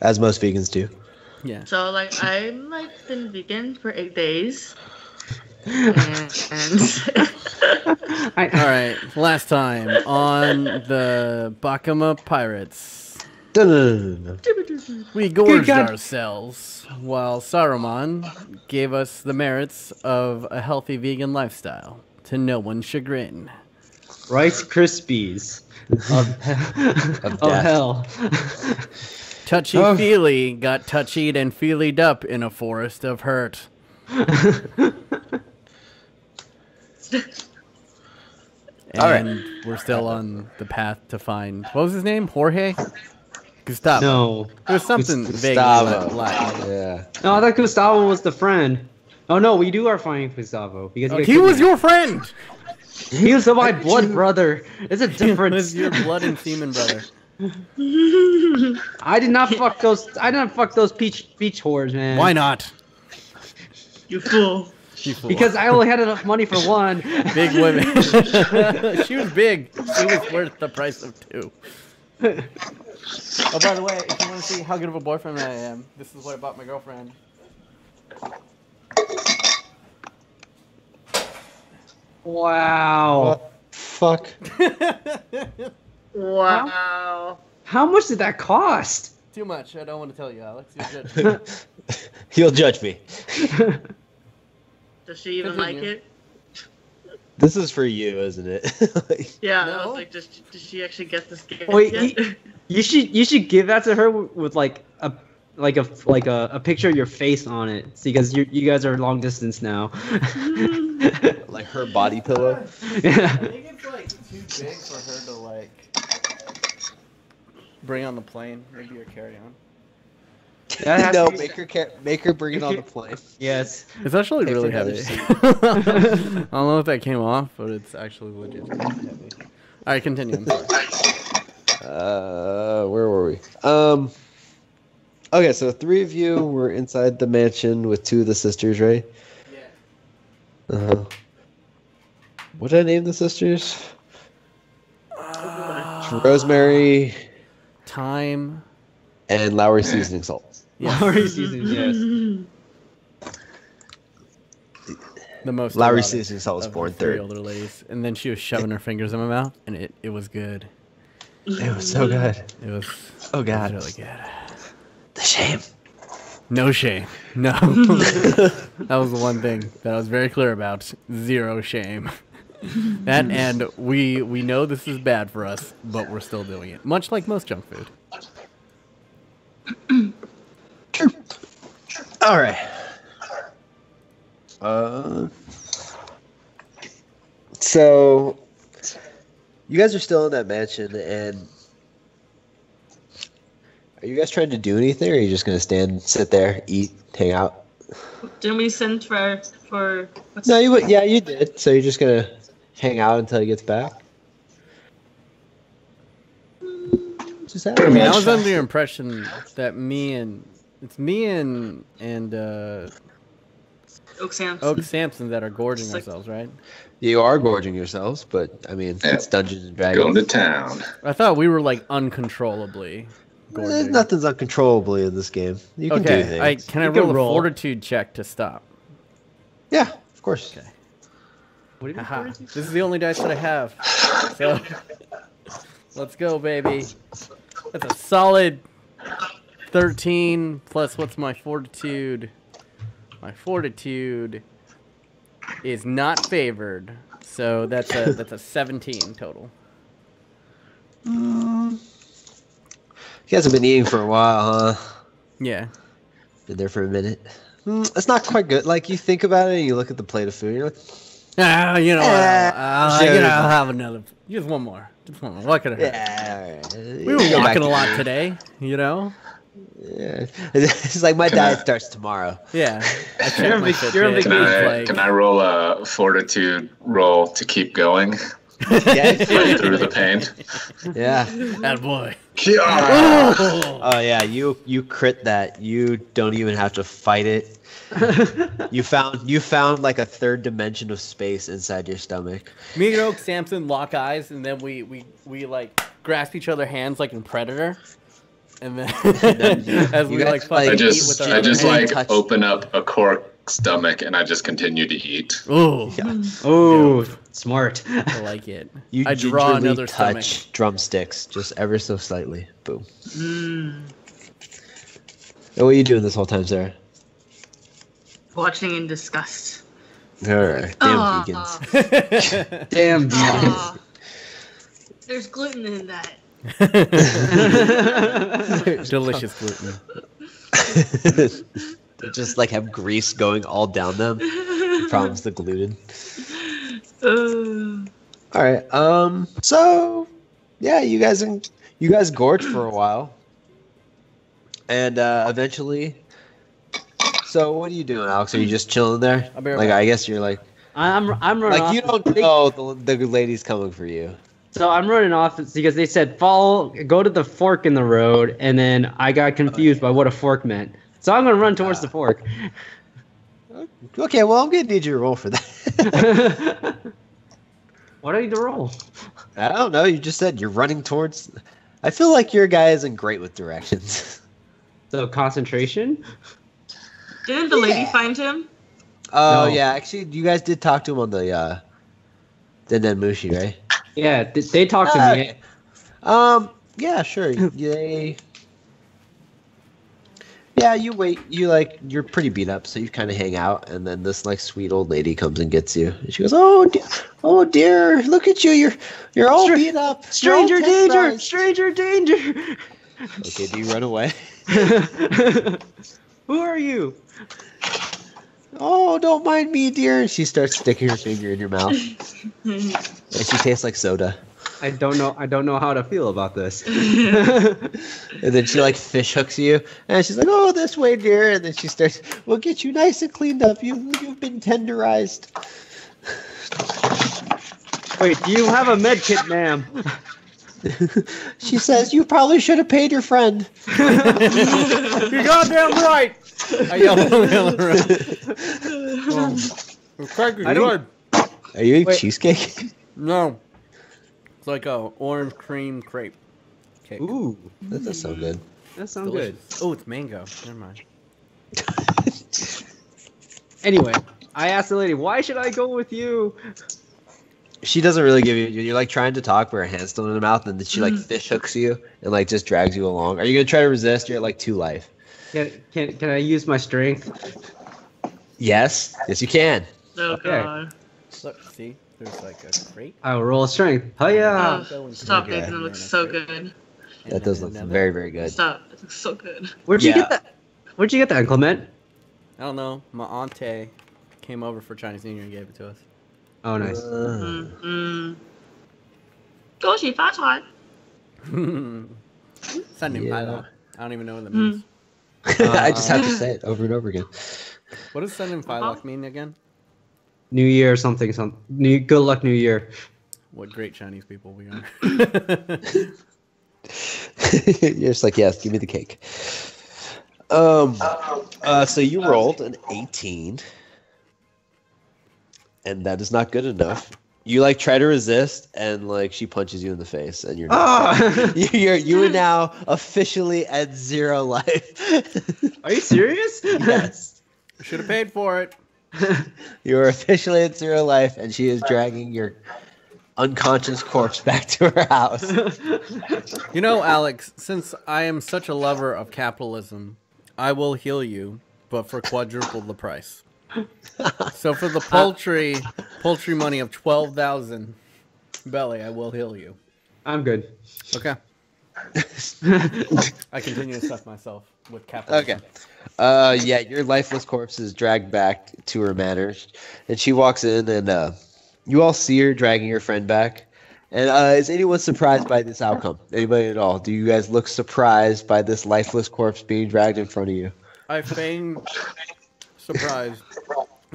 as most vegans do. Yeah. So like I'm like been vegan for 8 days. And All right, last time on the Bakama Pirates, we gorged ourselves while Sarumon gave us the merits of a healthy vegan lifestyle to no one's chagrin. Rice Krispies of hell. Touchy Feelie got touchied and feelied up in a forest of hurt. And we're still on the path to find, what was his name? Jorge? Gustavo. No. It was something vaguely Gustavo. Latin. Yeah. No, I thought Gustavo was the friend. Oh no, we do are finding Gustavo because He was your friend. he was my blood brother. It's a difference. He was your blood and semen brother. I did not fuck those. I didn't fuck those beach whores, man. Why not? you fool. You fool. Because I only had enough money for one. Big women. She was big. She was worth the price of two. Oh, by the way, if you want to see how good of a boyfriend I am, this is what I bought my girlfriend. Wow. What the fuck? Wow. How much did that cost? Too much. I don't want to tell you, Alex. You'll judge. He'll judge me. Does she even like it? This is for you, isn't it? Yeah, No. I was like, does she actually get this gift Wait, yet? you should give that to her with like a picture of your face on it, because you guys are long distance now. Like her body pillow. Yeah. I think it's like too big for her to like bring on the plane. Maybe or carry on. No, make her bring it on the plane. Yes. It's actually Take really another heavy. seat. I don't know if that came off, but it's actually legit heavy. All right, continue. I'm sorry. Where were we? Okay, so 3 of you were inside the mansion with 2 of the sisters, right? Yeah. What did I name the sisters? Rosemary Time. and Lowry Seasoning Salt. Yes. Lowry season, yes. The most Lowry erotic Seasoning Salt was of born the 3 third. older ladies, and then she was shoving her fingers in my mouth, and it was good. It was so good. It was Oh god. really good. The shame. No shame. No. That was the one thing that I was very clear about. 0 shame. That, and we know this is bad for us, but we're still doing it. Much like most junk food. True. All right. So you guys are still in that mansion, and are you guys trying to do anything, or are you just gonna sit there, eat, hang out? Didn't we send for what's No, you would. Yeah, you did. So you're just gonna hang out until he gets back. Just I mean, I was under the impression that it's me and Oak Sam's? Oak Sampson that are gorging It's like- ourselves, right? You are gorging yourselves, but I mean, it's Dungeons and Dragons. Going to town. I thought we were like uncontrollably gorging. Nothing's uncontrollably in this game. You can do Okay, things. can I You can roll a roll. fortitude check to stop? Yeah, of course. Okay. What do you Aha. This is the only dice that I have. So, let's go, baby. That's a solid 13 plus what's my fortitude? My fortitude is not favored, so that's a 17 total. You guys have been eating for a while, huh? Yeah. Been there for a minute. It's not quite good. Like, you think about it and you look at the plate of food and you're like, Ah, you know what? sure. I'll have another. Just one more. Just one more. What could it hurt? yeah, all right. We were walking a lot today, you know? Yeah. It's like my diet starts tomorrow. Yeah. I checked You're my a Fitbit. big- Can I roll a fortitude roll to keep going Yeah. right through the pain? Yeah. That boy. Oh yeah, you crit that. You don't even have to fight it. You found like a 3rd dimension of space inside your stomach. Me and Oak Sampson lock eyes, and then we like grasp each other hands like in Predator, And then then as we guys, like fucking like- eat with our I other just hand. like open up a cork stomach and I just continue to eat. Ooh, Oh, smart. I like it. You I draw gingerly another touch stomach. drumsticks just ever so slightly. Boom. Mm. And what are you doing this whole time, Sarah? Watching in disgust. Alright. Damn Aw. vegans. Damn. Aw. There's gluten in that. Delicious gluten. They just like have grease going all down them. The problem's the gluten. Alright, so yeah, you guys gorged for a while. And eventually, so what are you doing, Alex? Are you just chilling there? I'll be right Like, back. I guess you're like I'm running off. you don't know the lady's coming for you. So I'm running off because they said go to the fork in the road, and then I got confused by what a fork meant. So I'm gonna run towards the fork. Okay, well, I'm gonna need you to roll for that. What do I need to roll? I don't know. You just said you're running towards. I feel like your guy isn't great with directions. So concentration. Didn't the lady find him? Oh No. yeah, actually, you guys did talk to him on the Mushi, right? Yeah, they talked to me. Okay. Yeah, sure. Yeah, you wait. You're pretty beat up, so you kind of hang out, and then this like sweet old lady comes and gets you. And she goes, "Oh dear, look at you. You're all beat up. Stranger You're all danger! tenderized." Stranger danger! Okay, do you run away? Who are you? Oh, don't mind me, dear. And she starts sticking her finger in your mouth, and she tastes like soda. I don't know how to feel about this. And then she like fish hooks you, and she's like, "Oh, this way, dear." And then she starts, "We'll get you nice and cleaned up. You've been tenderized." Wait, do you have a med kit, ma'am? She says, "You probably should have paid your friend." You're goddamn right. I yell on the other end. I don't- Are you eating Wait. cheesecake? No. It's like a orange cream crepe cake. Ooh, That does sound good. that sounds Delicious. Oh, it's mango. Never mind. good. Anyway, I asked the lady, why should I go with you? She doesn't really give you. You're like trying to talk, but her hand's still in her mouth, and then she like fish hooks you and like just drags you along. Are you gonna try to resist? You're at like 2 life. Can I use my strength? Yes, you can. Oh Okay. god. Look, see? There's like a crate. I will roll a strength. Oh yeah. Oh, stop, Okay. Nathan. It looks so good. and That does then look another. very, very good. Stop. It looks so good. Where'd you Yeah. get that? Where'd you get that, Clement? I don't know. My auntie came over for Chinese New Year and gave it to us. Oh, nice. Mm. 恭喜发财. Sunday Yeah. Pilo. I don't even know what that means. I just have to say it over and over again. What does Sunday Pilo mean again? New Year, something. Good luck, New Year. What great Chinese people we are. You're just like, yes, give me the cake. So you rolled an 18, and that is not good enough. You like try to resist, and like she punches you in the face, and you're not. You are now officially at 0 life. Are you serious? Yes, Should have paid for it. you are officially at 0 life, and she is dragging your unconscious corpse back to her house. You know, Alex, since I am such a lover of capitalism, I will heal you, but for quadruple the price. So for the paltry money of 12,000 belly, I will heal you. I'm good. Okay. I continue to suck myself with capitalism. Okay. Yeah, your lifeless corpse is dragged back to her manor, and she walks in, and you all see her dragging your friend back. And is anyone surprised by this outcome? Anybody at all? Do you guys look surprised by this lifeless corpse being dragged in front of you? I feign surprise.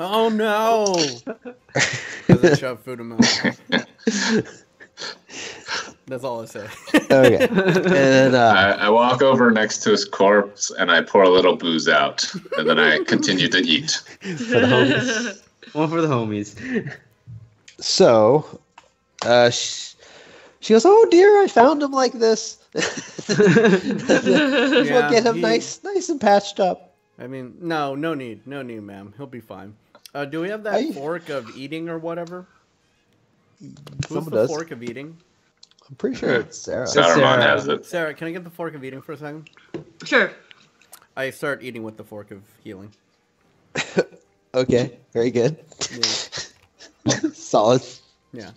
Oh no! Because I shove food in my mouth. That's all I say. Okay. And I walk over next to his corpse and I pour a little booze out, and then I continue to eat. for the homies. One for the homies. So, She goes, "Oh dear, I found him like this. Yeah, We'll get him nice and patched up." I mean, no need, ma'am. He'll be fine. Do we have that fork of eating or whatever? Who's Someone the does. fork of eating? I'm pretty sure it's Sarah. Sarumon has it. Sarah, can I get the fork of eating for a second? Sure. I start eating with the fork of healing. Okay, very good. Yeah. Solid. Yeah.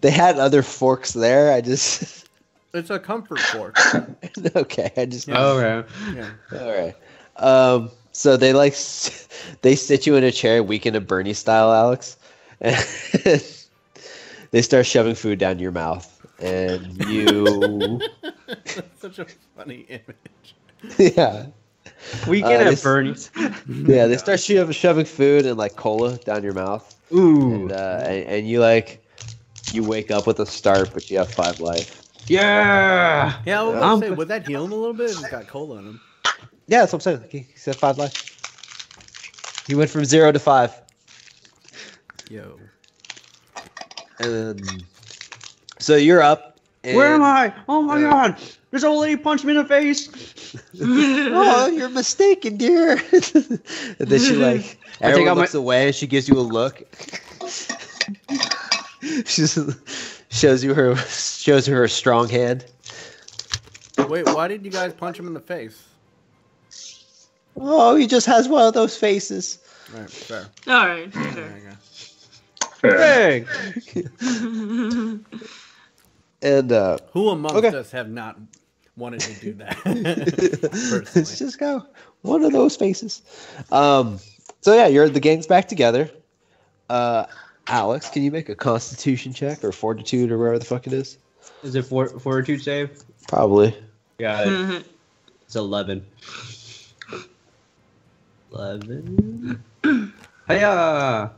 They had other forks there. I just It's a comfort fork. okay. I just Okay. Yeah. all right. So they sit you in a chair, Weekend at Bernie style, Alex, and they start shoving food down your mouth, and you That's such a funny image. yeah. Weekend at Bernie's. Yeah, they start shoving food and like cola down your mouth. Ooh. And you you wake up with a start, but you have 5 life. Yeah. Yeah, I was gonna say, would that heal him a little bit if he's got cola in him? Yeah, that's what I'm saying. He said 5 life. He went from 0 to 5. Yo. And so you're up. And, Where am I? Oh my god! This old lady punched me in the face. Oh, you're mistaken, dear. And then she everyone looks away, and she gives you a look. She just shows you her strong hand. Wait, why did you guys punch him in the face? Oh, he just has one of those faces. All right, fair. All right. Sure. There you go. Hey. And Who amongst us have not wanted to do that? Personally. it's just got one of those faces. So yeah, the gang's back together. Alex, can you make a Constitution check or Fortitude or whatever the fuck it is? Is it fortitude save? Probably. Got it. It's 11. 11. Hiya!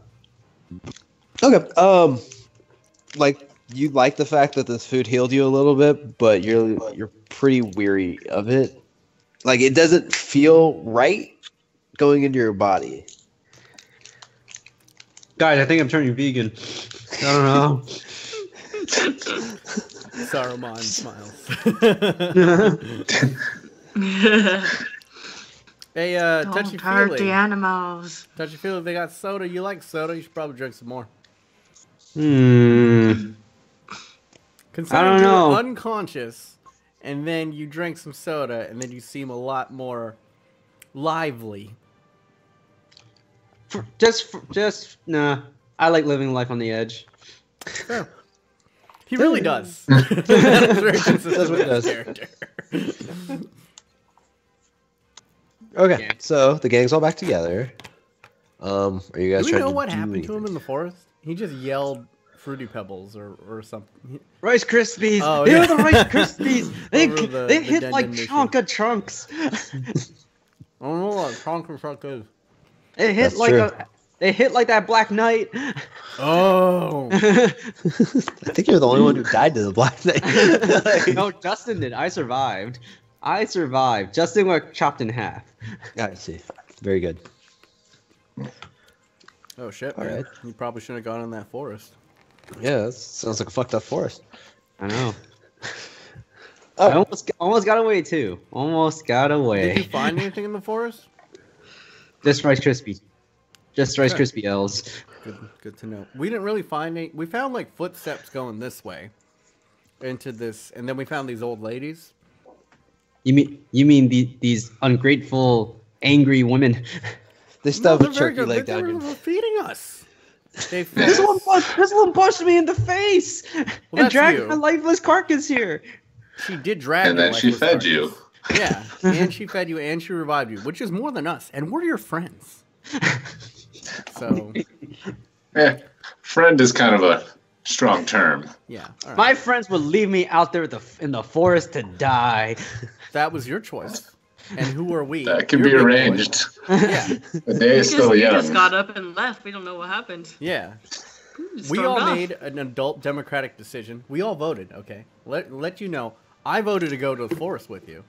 Okay. You like the fact that this food healed you a little bit, but you're pretty weary of it. Like, it doesn't feel right going into your body. Guys, I think I'm turning vegan. I don't know. Sarumon smiles. Hey, Touchie Don't hurt the Feelie. animals. Touchie Feelie, they got soda. You like soda? You should probably drink some more. Considering I don't you know. were unconscious, and then you drink some soda, and then you seem a lot more lively. Just nah. I like living life on the edge. Fair. He really does. That is very consistent with his character. Okay, so the gang's all back together. Are you guys Do we trying know to what do happened to anything? him in the forest? He just yelled Fruity Pebbles or something. Rice Krispies. Oh, They're yeah. the Rice Krispies. They Over the hit like Denton Chonka chunks. I don't know what Conquer Truck is. It hit That's like true. They hit like that Black Knight. Oh. I think you're the only one who died to the Black Knight. No, Justin did. I survived. Justin got chopped in half. I see. Very good. Oh shit, All man. right. You probably shouldn't have gone in that forest. Yeah, that sounds like a fucked up forest. I know. Oh. I almost got away too. Almost got away. Did you find anything in the forest? Just Rice Krispies. Just Rice Okay. Krispie L's. Good to know. We didn't really find any. We found like footsteps going this way into this, and then we found these old ladies. You mean these ungrateful, angry women? They still have a they're very turkey good. leg They down were your feeding us. They fed This us. one punched me in the face and that's dragged you. my lifeless carcass here. She did drag And you then like she with fed carcass. you. Yeah, and she fed you, and she revived you, which is more than us, and we're your friends. So, Friend is kind of a strong term. yeah. All right. My friends would leave me out there in the forest to die. That was your choice. And who are we? That can You're be big boy. arranged. Yeah, The day is still You young. just got up and left. We don't know what happened. yeah. Just We stormed all off. made an adult democratic decision. We all voted, okay? Let you know. I voted to go to the forest with you.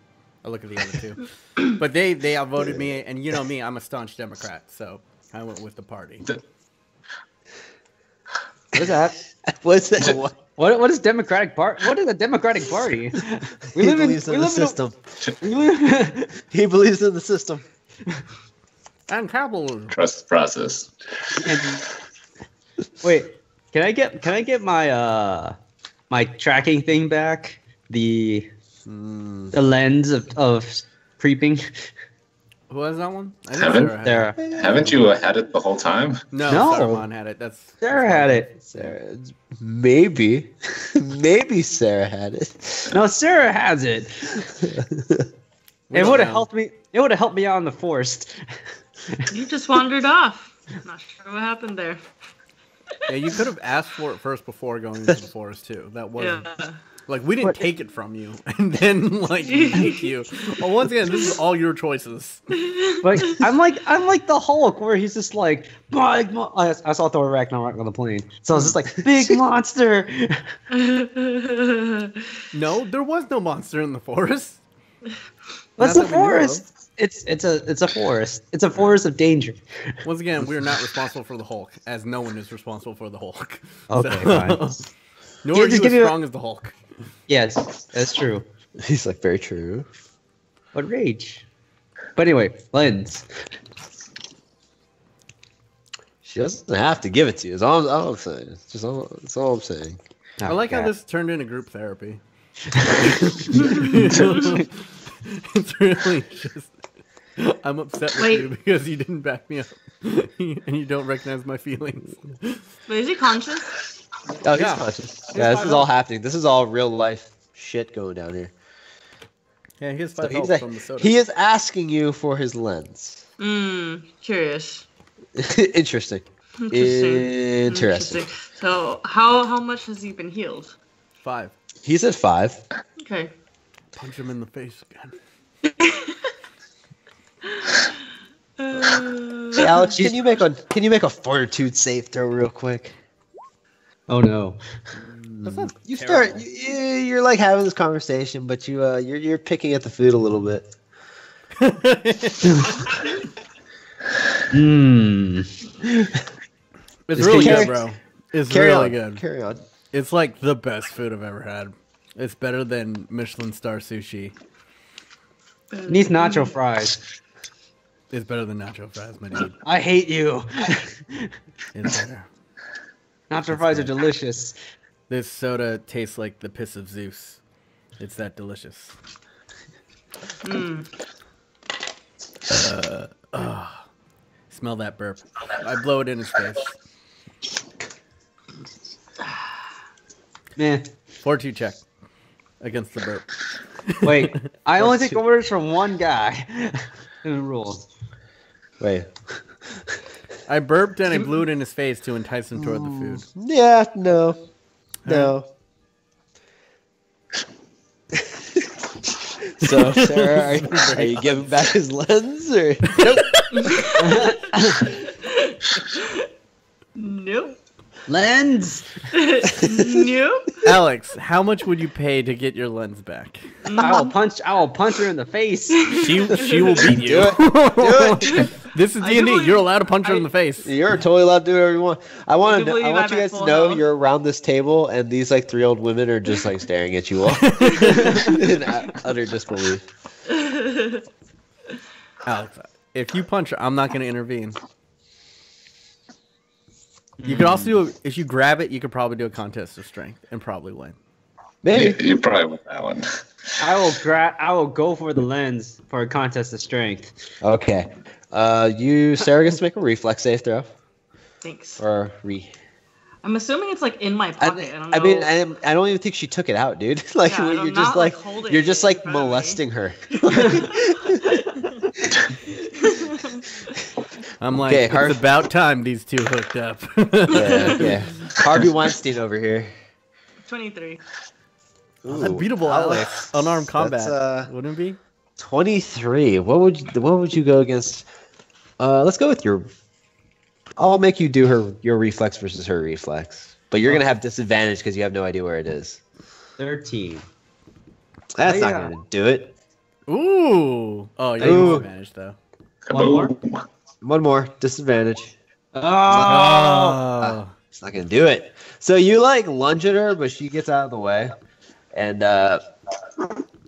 I look at the other two. But they outvoted me, and you know me, I'm a staunch Democrat, so I went with the party. What is that? What's that? What is Democratic Party? What is a Democratic Party? He believes in the system. He believes in the system. And capitalism. Trust the process. Wait, can I get my my tracking thing back? The lens of creeping. Who has that one? I think Haven't- Sarah had it. Sarah. Haven't you had it the whole time? No, No. Sarumon had it. That's Sarah had it. Sarah, maybe, maybe Sarah had it. No, Sarah has it. We It don't would have know. helped me. It would have helped me out in the forest. You just wandered off. Not sure what happened there. Yeah, you could have asked for it first before going into the forest too. That wasn't Yeah. like we didn't take it from you and then like make you. Well, once again, this is all your choices. Like I'm like the Hulk, where he's just like big. I saw Thor Ragnarok on the plane, so I was just like big monster. No, there was no monster in the forest. That's Not the that we knew forest. It's a forest. It's a forest of danger. Once again, we are not responsible for the Hulk, as no one is responsible for the Hulk. Okay, So- fine. Nor Yeah, are just you give as me a- strong as the Hulk. Yes, that's true. He's like, very true. What rage? But anyway, lens. She doesn't have to give it to you. That's all I'm saying. It's just all. That's all I'm saying. I like how Okay. this turned into group therapy. It's really just. I'm upset with Wait. you because you didn't back me up, and you don't recognize my feelings. Wait, is he conscious? Oh, he's Yeah. conscious. Yeah, this is all happening. This is all real life shit going down here. Yeah, he has So 5 he's health from the soda. he is asking you for his lens. Curious. Interesting. Interesting. So how much has he been healed? 5. He's at 5. Okay. Punch him in the face again. Hey, Alex, can you make a fortitude save throw real quick? Oh no. That's not You terrible. start. You're like having this conversation, but you're picking at the food a little bit. Hmm. It's Just really carry- good, bro. It's Carry really on. good. Carry on. It's like the best food I've ever had. It's better than Michelin star sushi. Needs nacho fries. It's better than nacho fries, my dude. I hate you. It's better. Nacho fries are delicious. This soda tastes like the piss of Zeus. It's that delicious. Smell that burp. I blow it in his face. Man, Fortitude check against the burp. wait. I only take orders from one guy. In the rules. Wait. I burped and I blew it in his face to entice him toward the food. Yeah. No. No. So, Sarah, are you giving back his lens or? Nope. Lens. Nope. Alex, how much would you pay to get your lens back? I will punch her in the face. She will beat you. Do it. This is D&D. believe- You're allowed to punch her in the face. You're totally allowed to do whatever you want. I I want do to. believe I want I'm you at guys to full know health. you're around this table, and these like 3 old women are just like staring at you all in utter disbelief. Alex, if you punch her, I'm not going to intervene. You could also do if you grab it, you could probably do a contest of strength and probably win. Maybe. You probably won that one. I will go for the lens for a contest of strength. Okay. Sarah gets to make a reflex save throw Thanks. or I'm assuming it's like in my pocket. I don't know. I mean, I don't even think she took it out, dude. Like Yeah, you're I'm just not, like holding you're it just in like front of me. molesting her. I'm like, Okay, it's Harv- about time these two hooked up. Yeah. Harvey Weinstein over here. 23. Unbeatable, Alex. Unarmed combat. That's, Wouldn't it be? 23. What would you go against? Let's go with your. I'll make you do your reflex versus her reflex, but you're gonna have disadvantage because you have no idea where it is. 13. That's not Yeah. gonna do it. Ooh. Oh, you're Ooh. disadvantaged though. One more? Kaboom. One more disadvantage. Oh. Oh. It's not gonna do it. So you like lunge at her, but she gets out of the way, and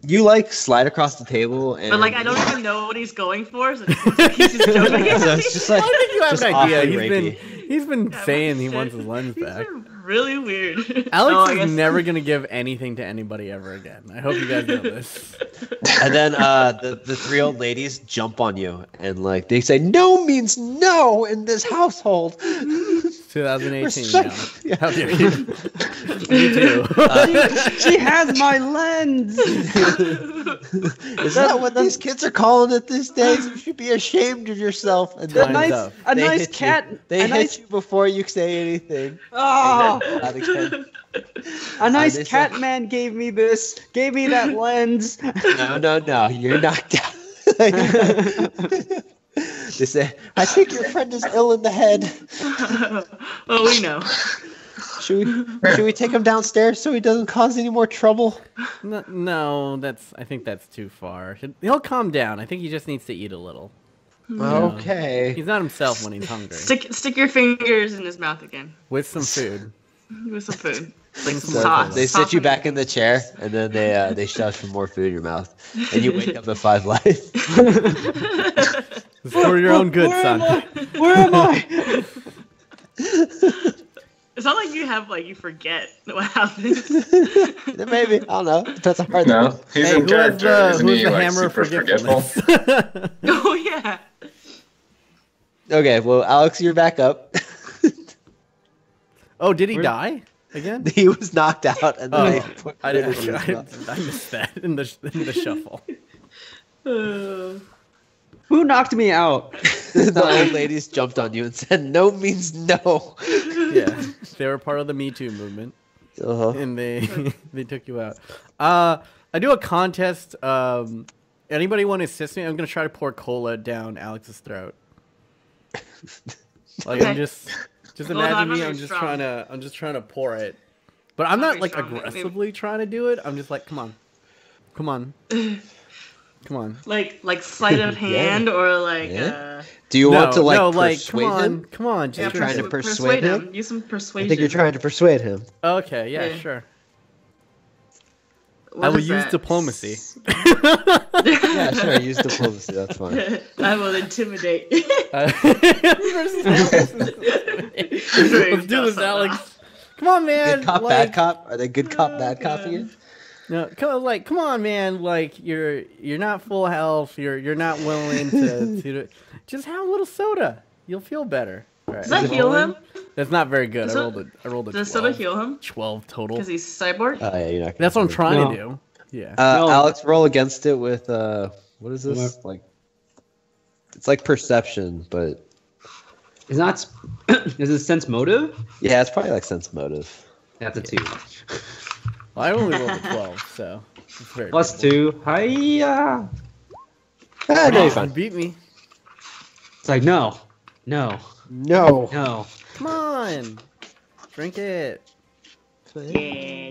you like slide across the table. And But like, I don't even know what he's going for. So he's just joking. So it's just like I think you have just an idea. awfully He's been Yeah, saying but he shit, wants his lens these back. are really weird. Alex Oh, I is guess- never gonna give anything to anybody ever again. I hope you guys know this. And then the three old ladies jump on you and like they say no means no in this household. 2018 Respect- now. How dare you? Me too. She has my lens. Is that what these kids are calling it these days? You should be ashamed of yourself. And A then Time's nice, up. a they nice hit cat. they a hit nice, you before you say anything. oh, Not explain- a nice they cat said- man gave me this. Gave me that lens. No, you're knocked out. They say, I think your friend is ill in the head. Oh, we know. Should we take him downstairs so he doesn't cause any more trouble? No, I think that's too far. He'll calm down. I think he just needs to eat a little. Okay. He's not himself when he's hungry. Stick your fingers in his mouth again With some food. with some food. Like some So sauce. they sit you back in the chair, and then they shove some more food in your mouth, and you wake up at 5 life. It's for your own good, son. Where am I? It's not like you forget what happens. Maybe, I don't know. Depends on hard. No, he's Hey, in who has character. the, Isn't who's he the like hammer of super forgetful? forgetfulness? Oh yeah. Okay, well, Alex, you're back up. Oh, did he die again? He was knocked out, and then they Oh, put I it in his didn't. mouth. I missed that in the shuffle. Who knocked me out? The old ladies jumped on you and said, "No means no." Yeah, they were part of the Me Too movement, Uh-huh. and they they took you out. I do a contest. Anybody want to assist me? I'm gonna try to pour cola down Alex's throat. Like I'm Okay. just Well, no, imagine I'm not me. very I'm just trying to pour it, but I'm Not not very like strong, maybe. aggressively trying to do it. I'm just like, come on, come on, come on. Like sleight of hand or like Yeah. Do you want to no, persuade come on, him? come on. Just You're trying to persuade him? Use some I persuasion. think you're trying to persuade him. Okay, yeah, Yeah. sure. What I will is use that? diplomacy. Yeah, sure. Use diplomacy. That's fine. I will intimidate. Let's do this, Alex. Come on, man. Good cop, like, bad cop. Are they good cop, bad cop again? No, come on, man. Like you're not full health. You're not willing to just have a little soda. You'll feel better. All right, Does that is it heal rolling? him? That's not very good. Does I it- rolled a 12. Does soda heal him? 12 total. Because he's cyborg? Oh, yeah, you're not. That's what I'm trying No. to do. Yeah. No. Alex, roll against it with what is this? What? Like, it's like perception, but Is not. Is it sense motive? yeah, it's probably like sense motive. That's a 2. Well, I only rolled a 12, so it's very Plus doable. 2. Hiya. Ah, no, you're You fine. beat me. It's like no. No. No. Come on. Drink it. Yeah,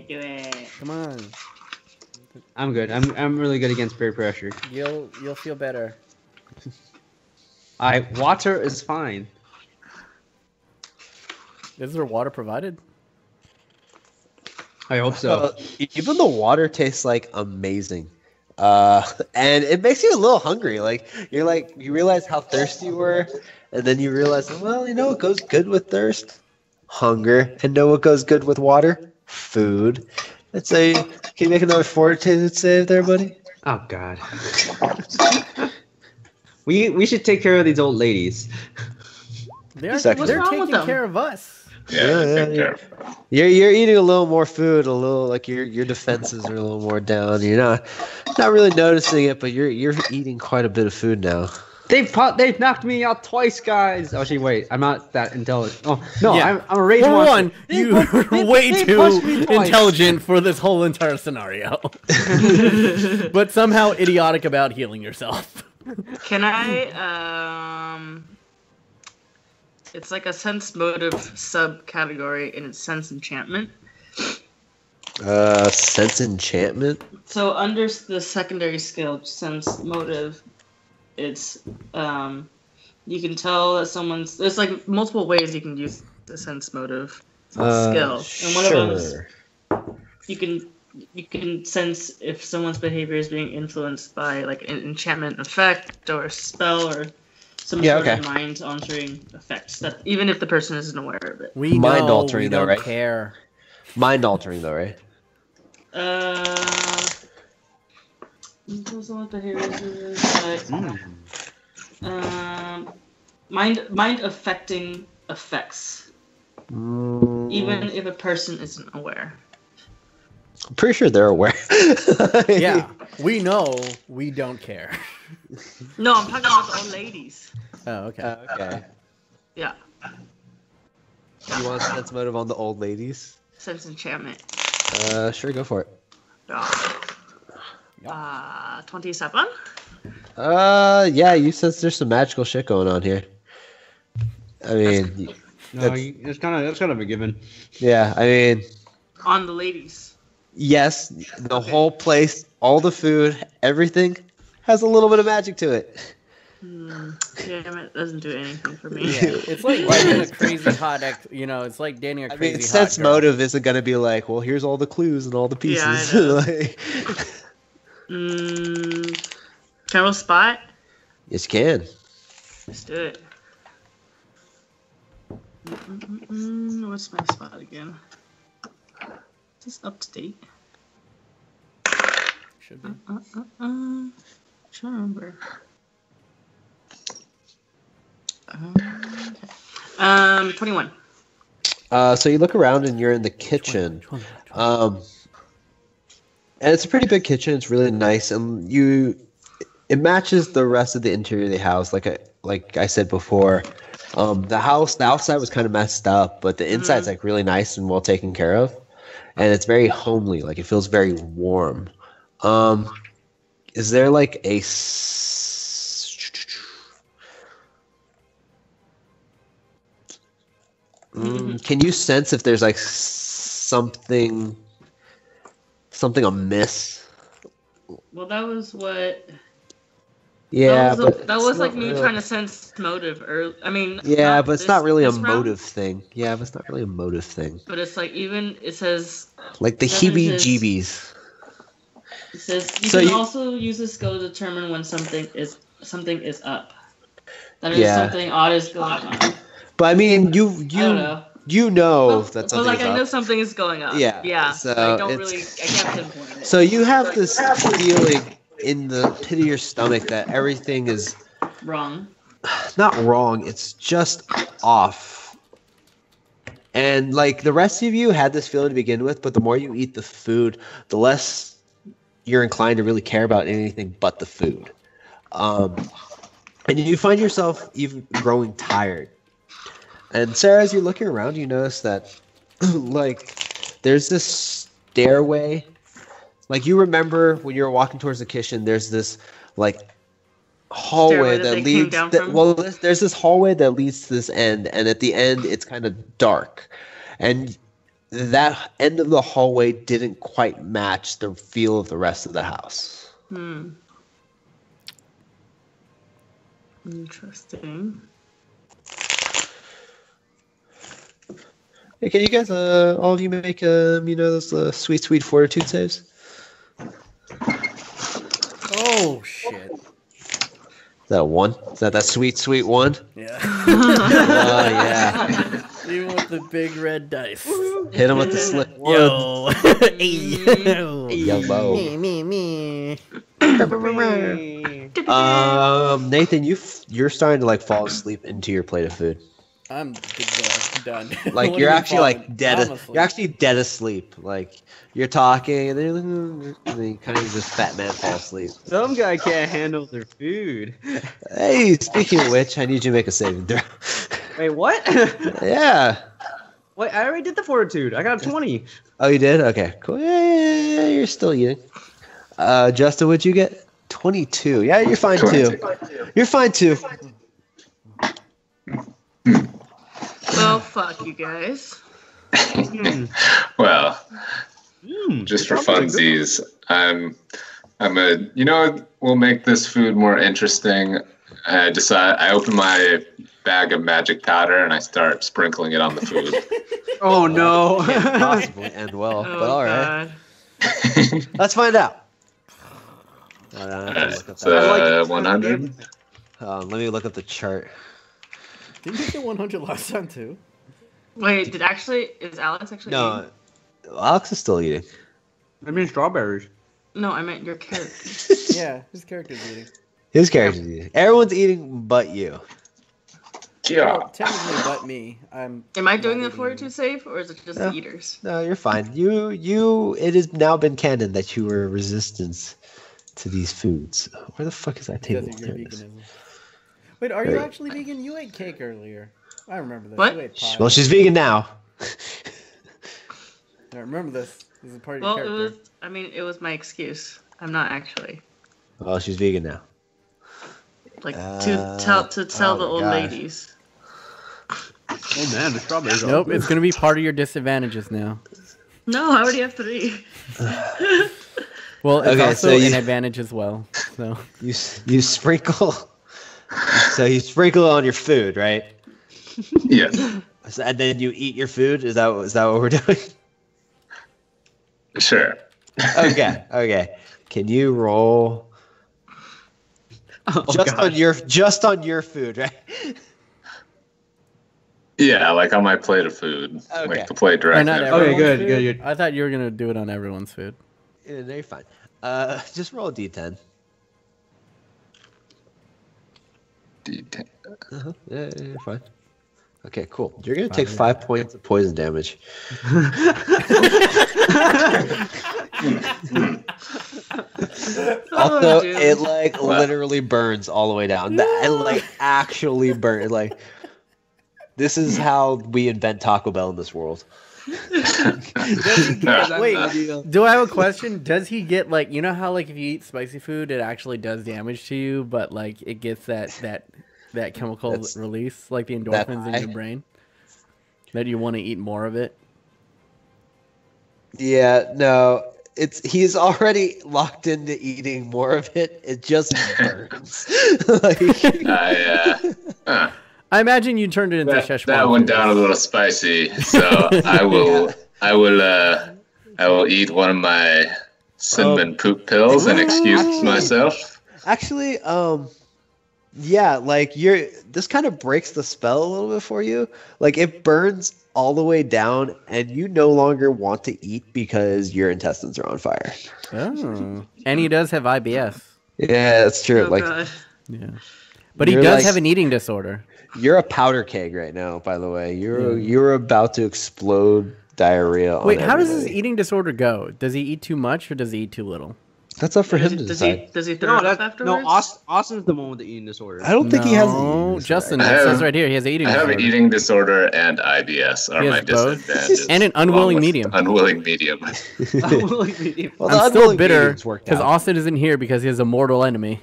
do it. Come on. I'm good. I'm really good against peer pressure. You'll feel better. Water is fine. Is there water provided? I hope so. Even the water tastes like amazing. And it makes you a little hungry. Like you realize how thirsty you were, and then you realize, well, you know what goes good with thirst? Hunger. And know what goes good with water? Food. And so, can you make another fortitude save there, buddy? Oh God. We should take care of these old ladies. They're Second. they're What's wrong with taking them? care of us. Yeah, Yeah, I think yeah. they're- You're eating a little more food, a little like your defenses are a little more down. You're not really noticing it, but you're eating quite a bit of food now. They've knocked me out twice, guys. Oh, wait, I'm not that intelligent. Oh no, Yeah. I'm a rage For monster. one, you're way they too punched me twice. intelligent for this whole entire scenario. But somehow idiotic about healing yourself. Can I, it's like a sense motive subcategory in its sense enchantment. Sense enchantment. So under the secondary skill, sense motive, it's, you can tell that there's like multiple ways you can use the sense motive. skill. And one of them is Sure. you can sense if someone's behavior is being influenced by like an enchantment effect or a spell or some Yeah, sort okay. of mind altering effects that even if the person isn't aware of it. We Mind know, altering, we though, don't right? care. Mind altering, though, right? Someone's behavior is mind affecting effects, even if a person isn't aware. I'm pretty sure they're aware. Yeah, we know, we don't care. No, I'm talking about the old ladies. Oh, okay. Okay. Yeah, You want a sense motive on the old ladies? sense enchantment. Sure, go for it. 27. Yeah, you sense there's some magical shit going on here. I mean, No, that's kind of a given. yeah, I mean, On the ladies. yes, the Okay. whole place, all the food, everything has a little bit of magic to it. Damn, it doesn't do anything for me. Yeah, it's like dating a crazy hot it's like dating a I crazy mean, hot sense girl. motive isn't going to be like, well, here's all the clues and all the Yeah, I pieces. know. Like, Can I roll spot? yes, you can. Let's do it. What's my spot again? Is this up to date? Should be. Trying to remember. Okay. 21. So you look around and you're in the kitchen. And it's a pretty big kitchen. It's really nice, and it matches the rest of the interior of the house. Like I said before, the outside was kind of messed up, but the inside's like really nice and well taken care of, and it's very homely. Like it feels very warm. Is there like a can you sense if there's like something amiss? Well, that was what. Yeah, that was it's like not me really- trying to sense motive. I mean. Yeah, not but it's this- not really a this round, motive thing. Yeah, but it's not really a motive thing. But it's like even it says Like the That is- heebie-jeebies. you So can you- also use this skill to determine when something is up. That is Yeah. something odd is going on. But I mean, I don't know. you know Well, that but something's like I know up. something is going on. Yeah, Yeah. so I don't it's- really. I can't pinpoint it. So you have this feeling in the pit of your stomach that everything is Wrong. not wrong, it's just off. And like the rest of you had this feeling to begin with, but the more you eat the food, the less you're inclined to really care about anything but the food. And you find yourself even growing tired. And Sarah, as you're looking around, you notice that like there's this stairway. Like you remember when you were walking towards the kitchen, there's this like hallway Stairway that that they came leads down from? well there's this hallway that leads to this end, and at the end it's kind of dark, and that end of the hallway didn't quite match the feel of the rest of the house. Interesting. Hey, can you guys all of you make those sweet fortitude saves? Oh shit. Is that a one? Is that sweet one? Yeah. Oh yeah. Even with the big red dice. Hit him with the slip one. Yo. Yo. Yellow. Me. Nathan, you're starting to like fall asleep into your plate of food. I'm done. Like What you're do you actually call like it? dead. I'm asleep. You're actually dead asleep. Like you're talking, and then you kind of just fat man fall asleep. Some guy can't handle their food. Hey, speaking of which, I need you to make a saving throw. Wait, what? Yeah. Wait, I already did the fortitude. I got a 20. Oh, you did? Okay, cool. Yeah, you're still eating. Justin, what'd you get? 22. Yeah, you're fine too. You're fine too. Well, fuck you guys. Well, just for funsies, we'll make this food more interesting. I open my bag of magic powder and I start sprinkling it on the food. Oh no! Can't possibly end well, Oh, but all right. God. Let's find out. Hold on, I have to look up It's that. 100. Let me look up the chart. Didn't you get 100 last time too? Wait, is Alex actually No, eating? Alex is still eating. I mean strawberries. No, I meant your character. Yeah, his character's eating. His character's eating. Everyone's eating but you. Yeah. Well, technically, but me. Am I doing not the eating. fortitude save, or is it just No. the eaters? No, you're fine. It has now been canon that you were resistant to these foods. Where the fuck is that table? Because of your There it is. veganism. Wait, are you Right. actually vegan? You ate cake earlier. I remember this. What? You ate pie. Well, she's vegan now. I remember this. This is a part of Well, your character. it was my excuse. I'm not actually. Well, she's vegan now. Like, to tell the my old gosh. ladies. Oh man, the strawberries. Nope, it's gonna be part of your disadvantages now. No, I already have 3. Well, it's Okay, also so you- an advantage as well. So You sprinkle. So you sprinkle it on your food, right? Yes. So, and then you eat your food. Is that what we're doing? Sure. Okay. Okay. Can you roll Oh, just gosh. on your food, right? Yeah, like on my plate of food. Okay. Like the plate or directly. not in Okay, front of me. everyone's good, food? good. I thought you were gonna do it on everyone's food. Yeah, no, you're fine. Just roll a d10. D10. Yeah, you're fine. Okay, cool. You're gonna take 5 points of poison damage. Also, dude. it like literally burns all the way down. It like actually burns. Like this is how we invent Taco Bell in this world. Wait, do I have a question? Does he get like, you know how like if you eat spicy food, it actually does damage to you, but like it gets that chemical That's- release, like the that endorphins in high. your brain, that you want to eat more of it? Yeah, no. He's already locked into eating more of it. It just burns. Like, I imagine you turned it into Szechuan. that went food. down a little spicy, so I will eat one of my cinnamon poop pills and excuse myself. actually, yeah, like this kind of breaks the spell a little bit for you. Like it burns all the way down, and you no longer want to eat because your intestines are on fire. Oh, and he does have IBS. Yeah, that's true. Oh, like God. Yeah, but he You're does like- have an eating disorder. you're a powder keg right now. By the way, you're about to explode diarrhea. On Wait, how does his everybody. eating disorder go? Does he eat too much or does he eat too little? That's up for him to Does decide. he throw No, up afterwards? Austin's the one with the eating disorder. I don't think he has. an eating No, disorder. Justin, I it says have- right here he has an eating I have disorder. an eating disorder and IBS are He my has both? disadvantages. And an unwilling along with medium. Unwilling medium. Well, I'm the still unwilling bitter medium's worked because out. Austin isn't here because he has a mortal enemy.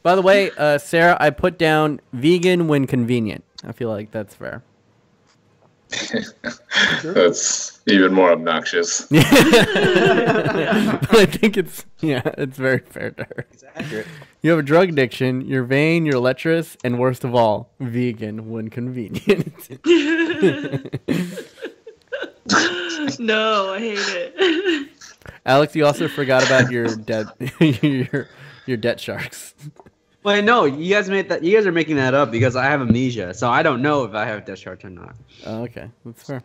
By the way, Sarah, I put down vegan when convenient. I feel like that's fair. That's even more obnoxious. I think it's very fair to her. It's accurate. You have a drug addiction, you're vain, you're lecherous, and worst of all, vegan when convenient. No, I hate it. Alex, you also forgot about your debt your debt sharks. Wait, no, you guys made that. You guys are making that up because I have amnesia, so I don't know if I have death sharks or not. Oh, okay, that's fair.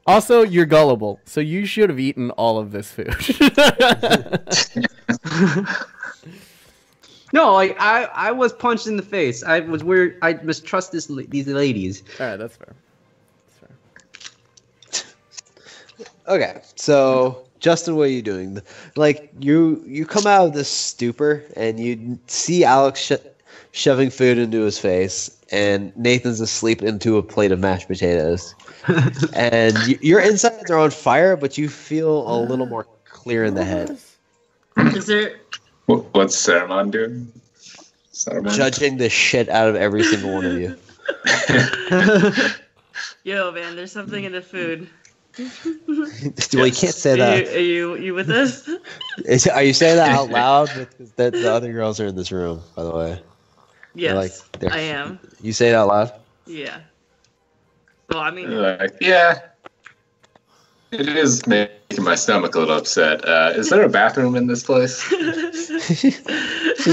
Also, you're gullible, so you should have eaten all of this food. No, like I was punched in the face. I was weird. I mistrust these ladies. All right, that's fair. Okay, so Justin, what are you doing? Like you come out of this stupor and you see Alex shoving food into his face, and Nathan's asleep into a plate of mashed potatoes, and your insides are on fire, but you feel a little more clear in the head. Is there? What's Sarumon doing? Sarumon? Judging the shit out of every single one of you. Yo, man, there's something in the food. Well, you can't say that. Are you with us? Are you saying that out loud? Because the other girls are in this room, by the way. Yes, they're- I am. You say it out loud? Yeah. Well, I mean, Like, yeah. It is making my stomach a little upset. Is there a bathroom in this place? She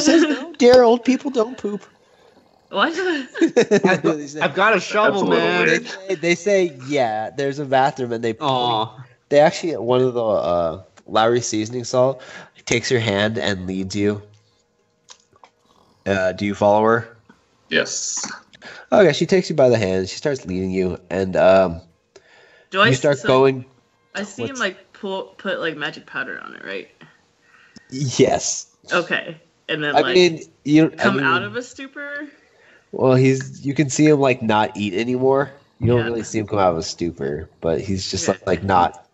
says, no, dear old people don't poop. what? I've got a shovel, That's a little man. weird. They say, yeah, there's a bathroom, and Aw. they actually, one of the Lowry seasoning salt takes your hand and leads you. Do you follow her? Yes. Okay, she takes you by the hand. She starts leading you, and Do I you start so going. I see him What's- like put like magic powder on it, right? Yes. Okay, and then I like mean, you come out of a stupor. Well, you can see him like not eat anymore. You don't Yeah. really see him come out of a stupor, but he's just Okay. like not.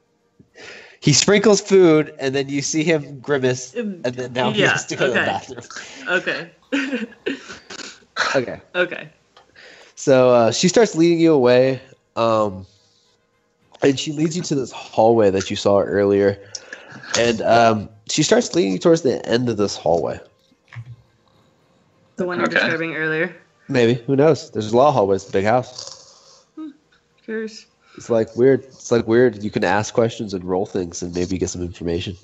He sprinkles food, and then you see him grimace, and then now he Yeah, has to go to the okay. bathroom. Okay. Okay, Okay. so she starts leading you away, and she leads you to this hallway that you saw earlier, and she starts leading you towards the end of this hallway. The one you were Okay. describing earlier. Maybe, who knows? There's a lot of hallways. It's a big house. Curious. It's like weird. It's like weird. You can ask questions and roll things, and maybe get some information.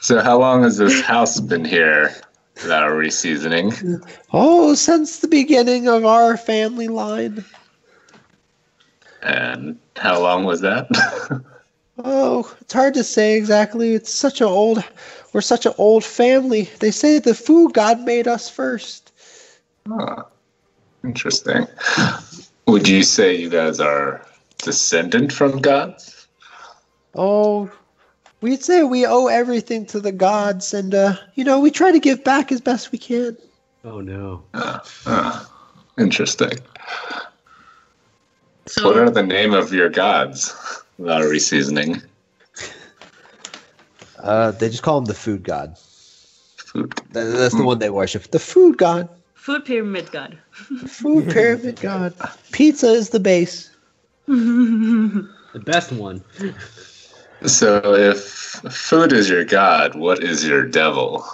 So how long has this house been here? Lowry seasoning. Oh, since the beginning of our family line. And how long was that? Oh, it's hard to say exactly. We're such an old family. They say the food god made us first. Huh. Interesting. Would you say you guys are descendant from gods? Oh, we'd say we owe everything to the gods, and we try to give back as best we can. Oh no. Interesting. So What are the name of your gods? Lowry seasoning. They just call him the food god. Food. That's the one they worship. The food god. food pyramid god. The food pyramid god. Pizza is the base. The best one. So if food is your god, what is your devil?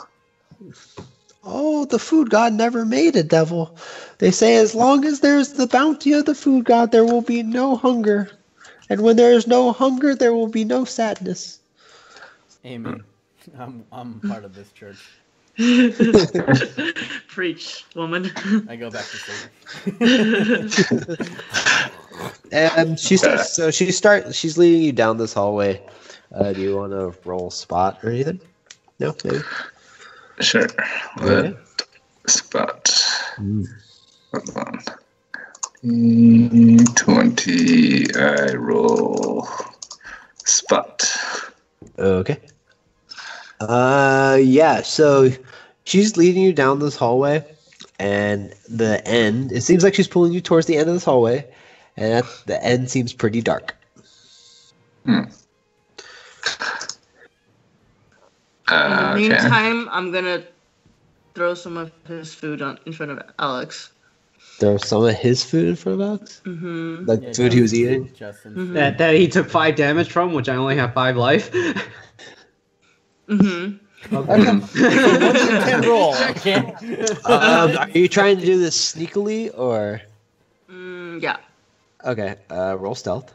Oh, the food god never made a devil. They say as long as there's the bounty of the food god, there will be no hunger. And when there is no hunger, there will be no sadness. Amen. I'm part of this church. Preach, woman. I go back to sleep. And she's leading you down this hallway. Do you want to roll spot or anything? No, maybe. Sure. Okay. Spot. Hold on. 20. I roll spot. Okay. Yeah, so she's leading you down this hallway, and the end, it seems like she's pulling you towards the end of this hallway, and the end seems pretty dark. In the Okay. meantime, I'm gonna throw some of his food in front of Alex. There was some of his food in front of Alex? Mm-hmm. Like Yeah, food he was eating? Justin. Mhm. That he took 5 damage from, which I only have 5 life. Mm-hmm. Can roll. I can't. Are you trying to do this sneakily, or? Yeah. Okay, roll stealth.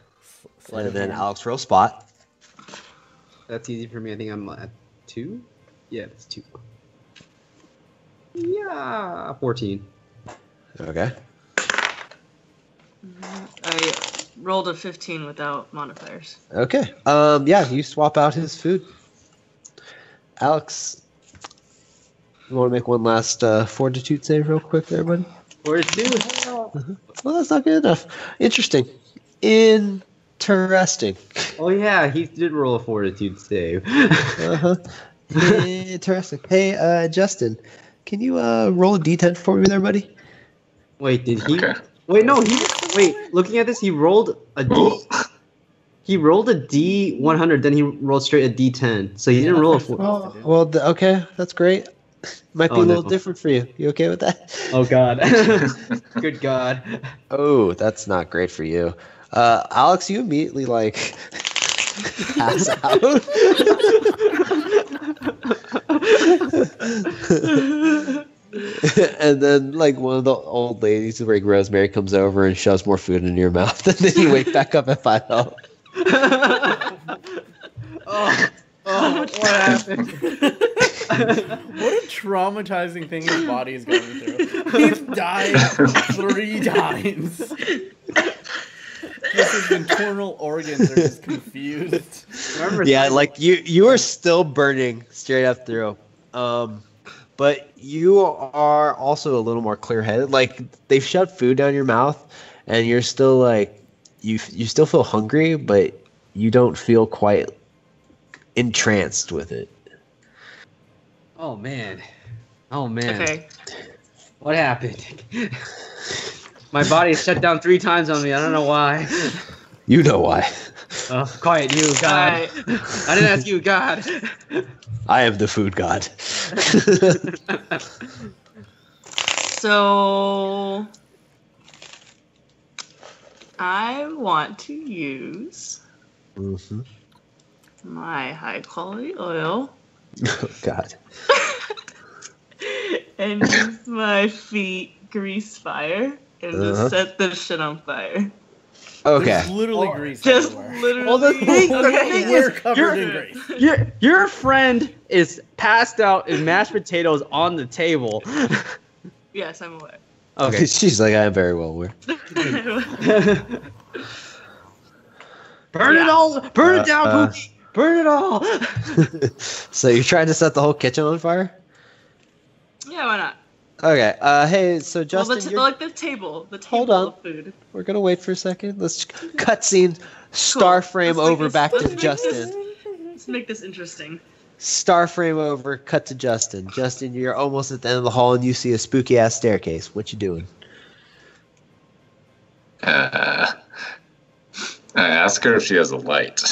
Sleight And of then hand. Alex roll spot. That's easy for me. I think I'm at 2. Yeah, it's 2. Yeah, 14. Okay. I rolled a 15 without modifiers. Okay. Yeah, you swap out his food. Alex, you want to make one last fortitude save real quick there, buddy? Or 2. Well, that's not good enough. Interesting. Interesting. Oh yeah, he did roll a fortitude save. Uh-huh. Interesting. Hey, Justin, can you roll a d10 for me there, buddy? Wait, did he? Okay. Wait, no. Wait. Looking at this, he rolled a D. Ooh. He rolled a D100, then he rolled straight a D10. So he didn't roll a 4. Oh, well, okay, that's great. Might be Oh, a little no. different for you. You okay with that? Oh God. Good God. Oh, that's not great for you. Alex, you immediately like pass out. And then like one of the old ladies, like Rosemary, comes over and shoves more food into your mouth, and then you wake back up at 5 health. What happened? What a traumatizing thing his body is going through. He's died 3 times. Just his internal organs are just confused. Yeah, like you are still burning straight up through. But you are also a little more clear-headed. Like they've shoved food down your mouth, and you're still like you still feel hungry, but you don't feel quite entranced with it. Oh man. Oh man. Okay. What happened? My body shut down 3 times on me. I don't know why. You know why. Oh, quiet, you, God. Alright. I didn't ask you, God. I am the food god. So I want to use Mm-hmm. my high quality oil Oh god. and use my feet grease fire and Uh-huh. just set this shit on fire. Okay. There's literally grease Just everywhere. literally. Well, the thing We're is, covered in grease. your friend is passed out in mashed potatoes on the table. Yes, I'm aware. Okay. She's like, I am very well aware. Burn it all! Burn it down, Pookie! Burn it all! So you're trying to set the whole kitchen on fire? Yeah, why not? Okay. Hey, so Justin, Well, you're- like the table Hold on. of food. we're gonna wait for a second. Let's cutscene, star frame Let's make over, this- back let's to make Justin. Let's make this interesting. Star frame over, cut to Justin. Justin, you're almost at the end of the hall, and you see a spooky ass staircase. What you doing? I ask her if she has a light.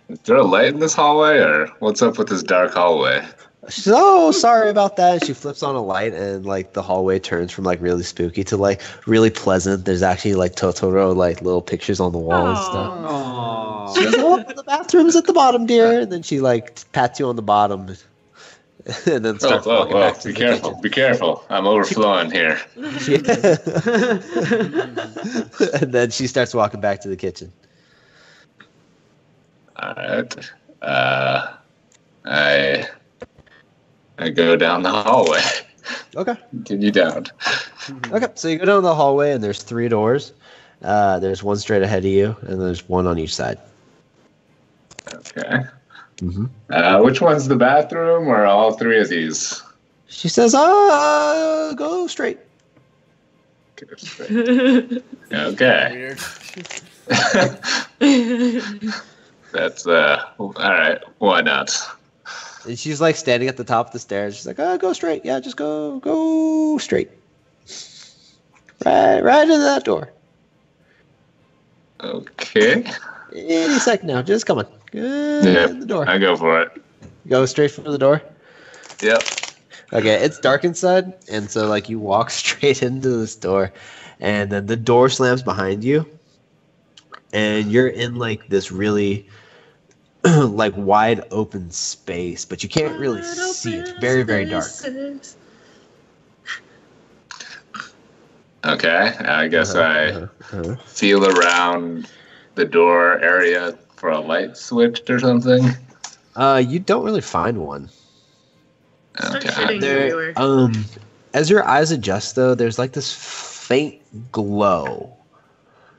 Is there a light in this hallway, or what's up with this dark hallway? She's oh sorry about that. She flips on a light, and like the hallway turns from like really spooky to like really pleasant. There's actually like Totoro like little pictures on the wall and stuff. Aww. She goes, oh, the bathroom's at the bottom, dear. And then she like pats you on the bottom, and then starts walking back to Be the careful, kitchen. be careful. I'm overflowing here. And then she starts walking back to the kitchen. Alright. I go down the hallway. Okay. Continue down. Okay. So you go down the hallway, and there's 3 doors. There's one straight ahead of you, and there's one on each side. Okay. Mm-hmm. Which one's the bathroom, or all 3 of these? She says, go straight. Okay. Weird. That's all right. Why not? And she's like standing at the top of the stairs. She's like, go straight. Yeah, just go straight. Right into that door. Okay. Any second now. Just come on. Good Yep. in the door. I go for it. Go straight for the door. Yep. Okay, it's dark inside, and so like you walk straight into this door, and then the door slams behind you, and you're in like this really like wide open space, but you can't really see. It's very, very dark. Okay. I guess I feel around the door area for a light switch or something. You don't really find one. Start Okay. shitting There, everywhere. as your eyes adjust, though, there's like this faint glow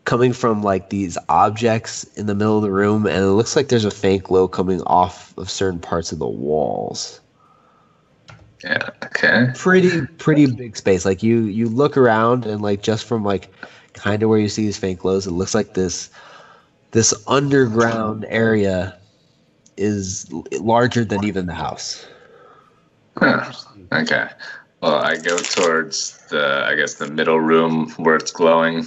coming from like these objects in the middle of the room, and it looks like there's a faint glow coming off of certain parts of the walls. Yeah. Okay. Pretty big space. Like you look around, and like just from like kind of where you see these faint glows, it looks like this underground area is larger than even the house. Huh. Okay. Well, I go towards the middle room where it's glowing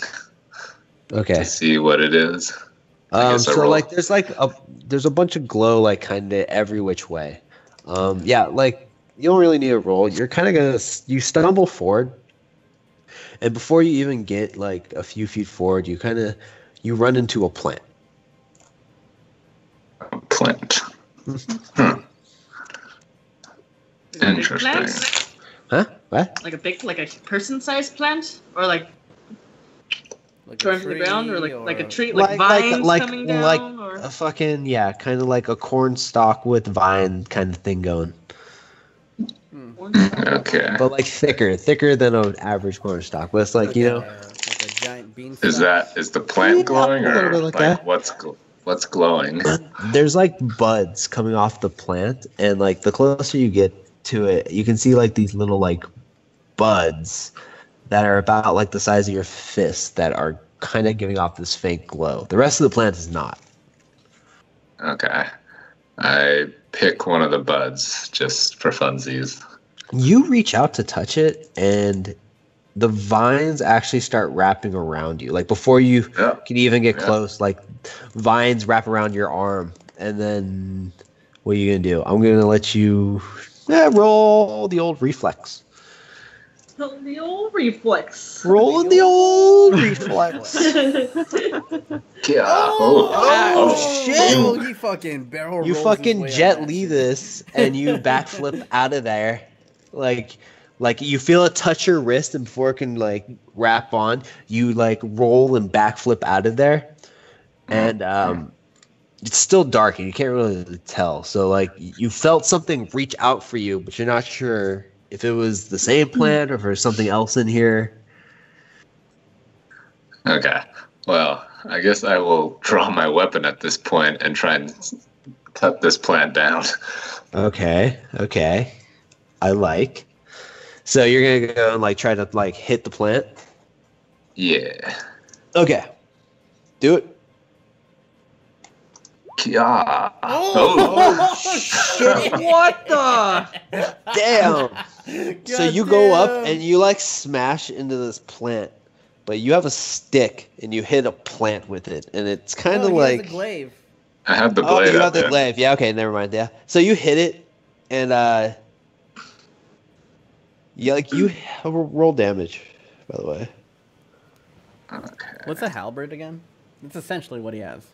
Okay. to see what it is. I guess I So roll. like there's a bunch of glow like kind of every which way. Yeah, like You don't really need a roll. You're kind of gonna you stumble forward, and before you even get like a few feet forward, you run into a plant. Plant. Is it a big Interesting. plant? Huh? What? Like a person-sized plant, or like growing from the ground, or like a tree, like vines coming down, like or a fucking kind of like a corn stalk with vine kind of thing going, Okay. but like thicker than an average corn stalk. But it's like like a giant beanstalk. Is the plant glowing, a little or bit like that. what's glowing? There's like buds coming off the plant, and like the closer you get to it, you can see like these little like buds that are about like the size of your fist that are kind of giving off this faint glow. The rest of the plant is not. Okay. I pick one of the buds just for funsies. You reach out to touch it, and the vines actually start wrapping around you. Like before you can even get close, like vines wrap around your arm. And then what are you gonna do? I'm gonna let you roll the old reflex. the old reflex. Rolling the old reflex. Yeah. Oh, shit. Oh, you fucking barrel You rolls fucking his way Jet out. Li this, and you backflip out of there. Like you feel it touch your wrist, and before it can like wrap on, you like roll and backflip out of there. And it's still dark, and you can't really tell. So like you felt something reach out for you, but you're not sure if it was the same plant or if there's something else in here. Okay. Well, I guess I will draw my weapon at this point and try and cut this plant down. Okay. I like. So you're gonna go and like try to like hit the plant? Yeah. Okay. Do it. Yeah. Oh, shit. What the? Damn. So you go up and you like smash into this plant, but you have a stick and you hit a plant with it, and it's kind of like. a glaive. I have the Oh, blade you up have the there. glaive. Yeah, okay, never mind. Yeah. So you hit it, and you roll damage, by the way. Okay. What's a halberd again? That's essentially what he has.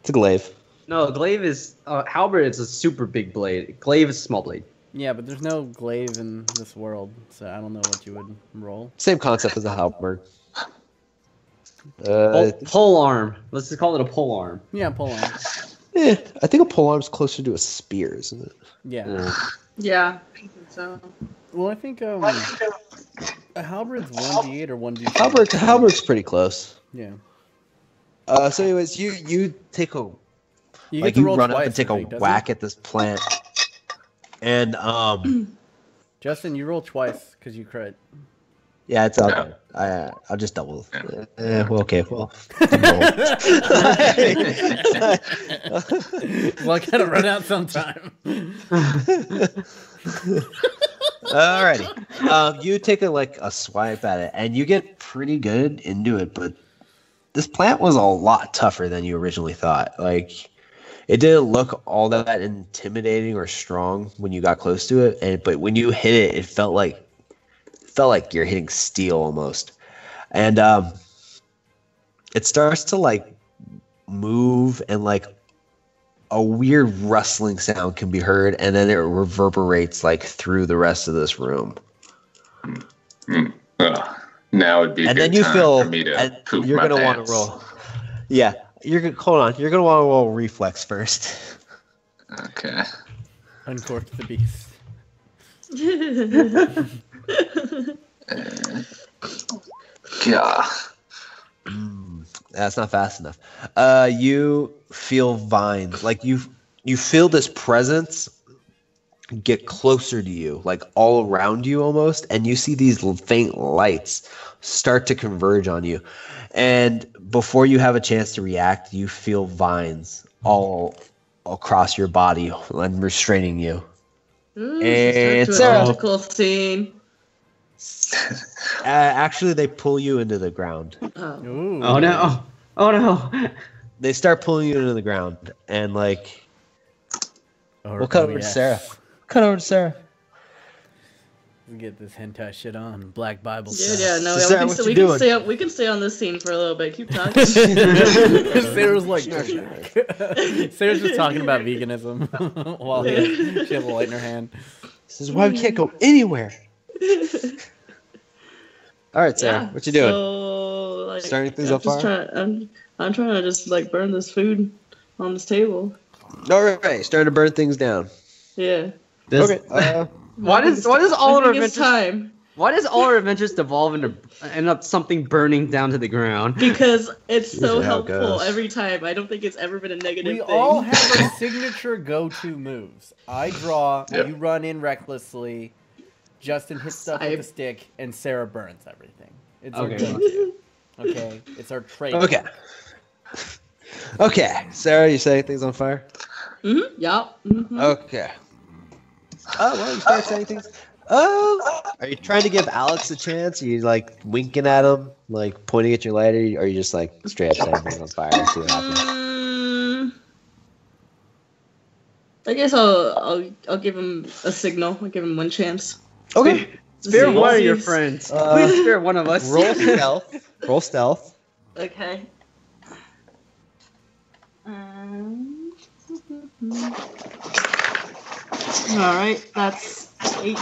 It's a glaive. No, glaive is halberd. Is a super big blade. Glaive is a small blade. Yeah, but there's no glaive in this world, so I don't know what you would roll. Same concept as a halberd. Pole arm. Let's just call it a pole arm. Yeah, pull on. I think a polearm's closer to a spear, isn't it? Yeah. Yeah, I think so. Well, I think a halberd's 1d8 or 1d4. Halberd's pretty close. Yeah. So anyways, you take a You like get to you roll run twice, up and take I a think, doesn't whack it? at this plant, and Justin, you roll twice because you crit. yeah, it's out there. I'll just double. Well, okay, well. Well, I gotta run out sometime. Alrighty. You take a swipe at it, and you get pretty good into it, but this plant was a lot tougher than you originally thought. Like, it didn't look all that intimidating or strong when you got close to it, but when you hit it, it felt like you're hitting steel almost. And it starts to like move, and like a weird rustling sound can be heard, and then it reverberates like through the rest of this room. Well, now would be a And good then you time feel for me to and poop you're my gonna want pants. to roll. Yeah, hold on. You're gonna want to roll reflex first. Okay. Uncork the beast. Yeah. That's not fast enough. You feel vines, like you feel this presence get closer to you, like all around you almost, and you see these faint lights start to converge on you. And before you have a chance to react, you feel vines all across your body and restraining you. Ooh, And she's Sarah. an optical scene. Actually, they pull you into the ground. Oh. Ooh. Oh no! Oh no! They start pulling you into the ground, and like Or- we'll cut oh, over to yes. Sarah. Cut over to Sarah. Get this hentai shit on. Black Bible Yeah, stuff. yeah, no, So, Sarah, what you doing? we can stay on this scene for a little bit. Keep talking. Sarah's like, Sarah's just talking about veganism while she has a light in her hand. This is why we can't go anywhere. All right, Sarah, what you doing? So, like, Starting things on fire? I'm trying to just like burn this food on this table. All right, starting to burn things down. Yeah. Okay. Why does all our adventures? Time. Why does all our adventures devolve into end up something burning down to the ground? Because it's so Usually how it helpful goes. every time. I don't think it's ever been a negative We thing. all have our signature go-to moves. I draw, you run in recklessly, Justin hits stuff with a stick, and Sarah burns everything. It's our go-to. Okay? It's our trait. Okay. Okay, Sarah, you setting things on fire? Mm-hmm. Yeah. Mm-hmm. Okay. Oh, well, you start setting things. Oh, are you trying to give Alex a chance? Are you like winking at him, like pointing at your lighter? Or are you just like straight up setting things on fire? See what happens. I guess I'll give him a signal. I'll give him one chance. Okay. Spare one of your Please. friends. Please spare one of us. Roll stealth. Roll stealth. Okay. All right, that's 18.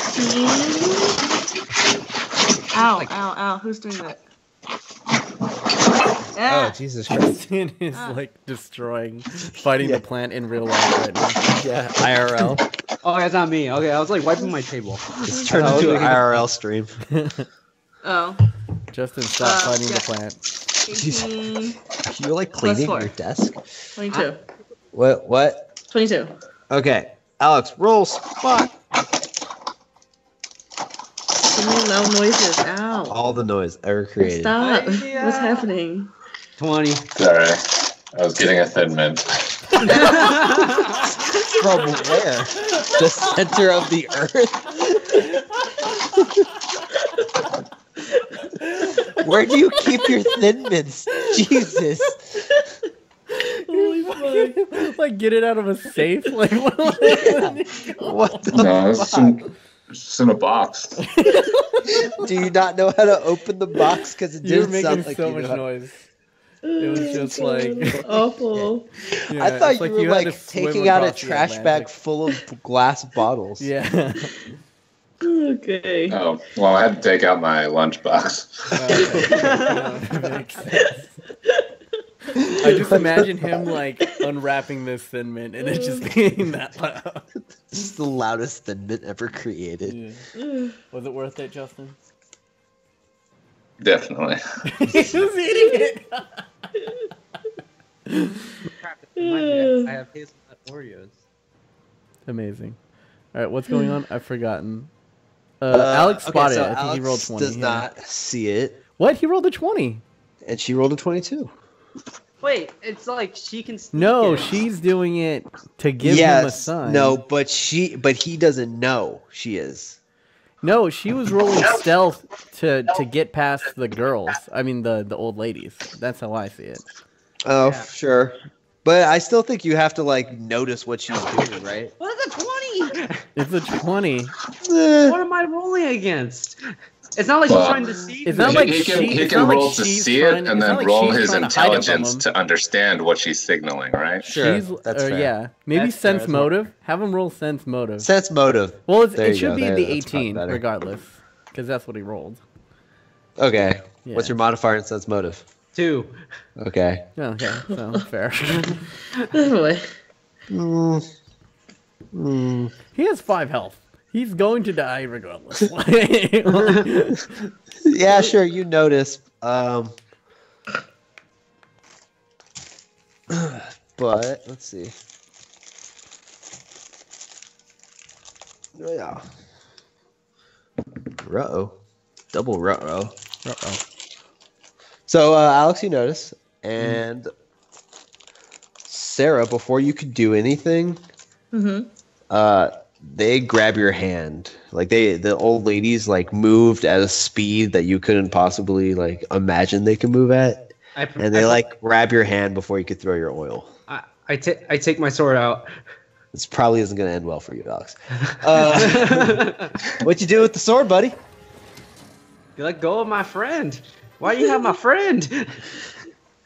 Ow, ow, ow. Who's doing that? Oh, Ah, Jesus Christ. Justin is like fighting the plant in real life right now. Yeah, IRL. Oh, that's not me. Okay, I was like wiping my table. It's turned into an IRL stream. oh. Justin, stop fighting the plant. 18, You're like cleaning +4. your desk. 22. What? 22. Okay. Alex, roll spot. So many loud noises. Ow. All the noise ever created. Stop. Yeah. What's happening? 20. Sorry. I was getting a Thin Mint. From where? The center of the earth? Where do you keep your Thin Mints? Jesus. Holy fuck. Like, get it out of a safe? Like, what? What the No, it's fuck? just in a box. Do you not know how to open the box? Because it You're didn't making sound like so you much know how- noise. It was just like... Awful. Yeah, I thought it's you were had to like swim taking out a across the trash bag Atlantic. full of glass bottles. Yeah. Okay. Oh, well, I had to take out my lunchbox. Okay. Makes sense. I just imagine him like unwrapping this Thin Mint and it just being that loud. This is the loudest Thin Mint ever created. Yeah. Was it worth it, Justin? Definitely. He was eating it. I have hazelnut Oreos. Amazing. All right, what's going on? I've forgotten. Alex spotted it. I think he rolled 20. Does not see it, What? He rolled a 20. and she rolled a 22. Wait, it's like she can sneak No, it. she's doing it to give him a sign. No, but he doesn't know she is. No, she was rolling stealth to get past the girls. I mean, the old ladies. That's how I see it. Oh, Yeah. sure. But I still think you have to like notice what she's doing, right? What is a 20? It's a 20. What am I rolling against? It's not like Well, she's trying to see. It's me. not like he can, she- he it's can not like roll to she's see trying- it and it's not then like roll she's his trying to hide it from intelligence him. to understand what she's signaling, right? Sure, She's, that's fair. Yeah, maybe That's fair, sense that's what- motive. Have him roll sense motive. Sense motive. Well, There it you should go. be There, the that's probably 18 better. regardless, because that's what he rolled. Okay. Yeah. What's your modifier in sense motive? 2. Okay. Okay, so fair. Boy. He has 5 health. He's going to die regardless. Yeah, sure. You notice. But let's see. Oh yeah. Ruh-oh. Double ruh-oh. Uh-oh. So, Alex, you notice, and Sarah, before you could do anything, they grab your hand. Like the old ladies like moved at a speed that you couldn't possibly like imagine they could move at, and they like grab your hand before you could throw your oil. I take my sword out. This probably isn't going to end well for you, Alex. What you do with the sword, buddy? You let go of my friend. Why do you have my friend?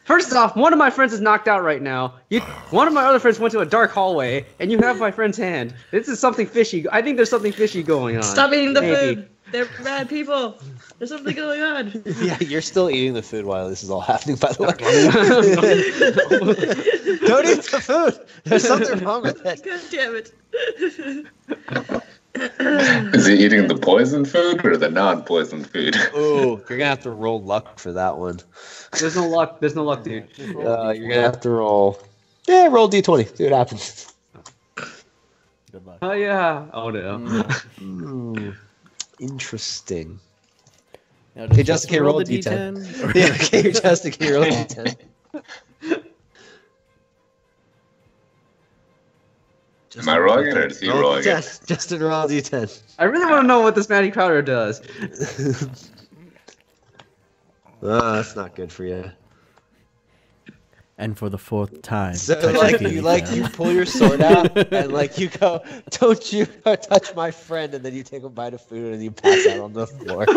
First off, one of my friends is knocked out right now. One of my other friends went to a dark hallway, and you have my friend's hand. This is something fishy. I think there's something fishy going on. Stop eating the food. They're bad people. There's something going on. Yeah, you're still eating the food while this is all happening, by the way. Don't eat the food. There's something wrong with it. God damn it. Is he eating the poison food or the non-poison food? Ooh, you're gonna have to roll luck for that one. There's no luck. There's no luck, dude. You're gonna have to roll. Yeah, roll d20. See what happens. Good luck. Oh yeah. Oh no. Interesting. Now, Okay, Justin, can you roll a d10? Yeah, okay, Justin, can you roll a d10? Am I rolling it or is he rolling it? Justin, roll a d10. I really want to know what this Matty Powder does. That's not good for you. And for the 4th time. So Touchie you pull your sword out and you go, don't you touch my friend, and then you take a bite of food and you pass out on the floor.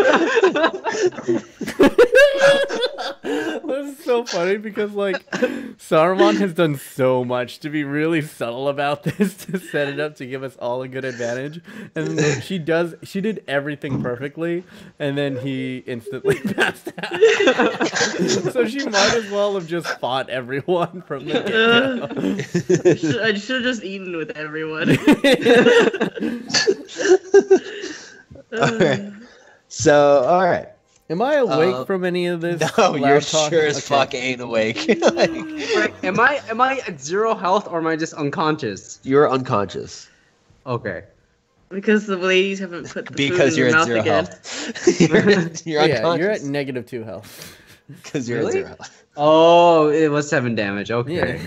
That's so funny because Sarumon has done so much to be really subtle about this to set it up to give us all a good advantage, and she did everything perfectly, and then he instantly passed out. So she might as well have just fought everyone from the get-go. I should have just eaten with everyone. Alright. So, alright. Am I awake from any of this? No, you're talk? sure as fuck ain't awake. Am I at 0 health or am I just unconscious? You're unconscious. Okay. Because the ladies haven't put the Because food you're in at their 0 mouth again. health. You're Yeah, unconscious. you're at -2 health. Because you're Really? at 0 health. Oh, it was 7 damage. Okay.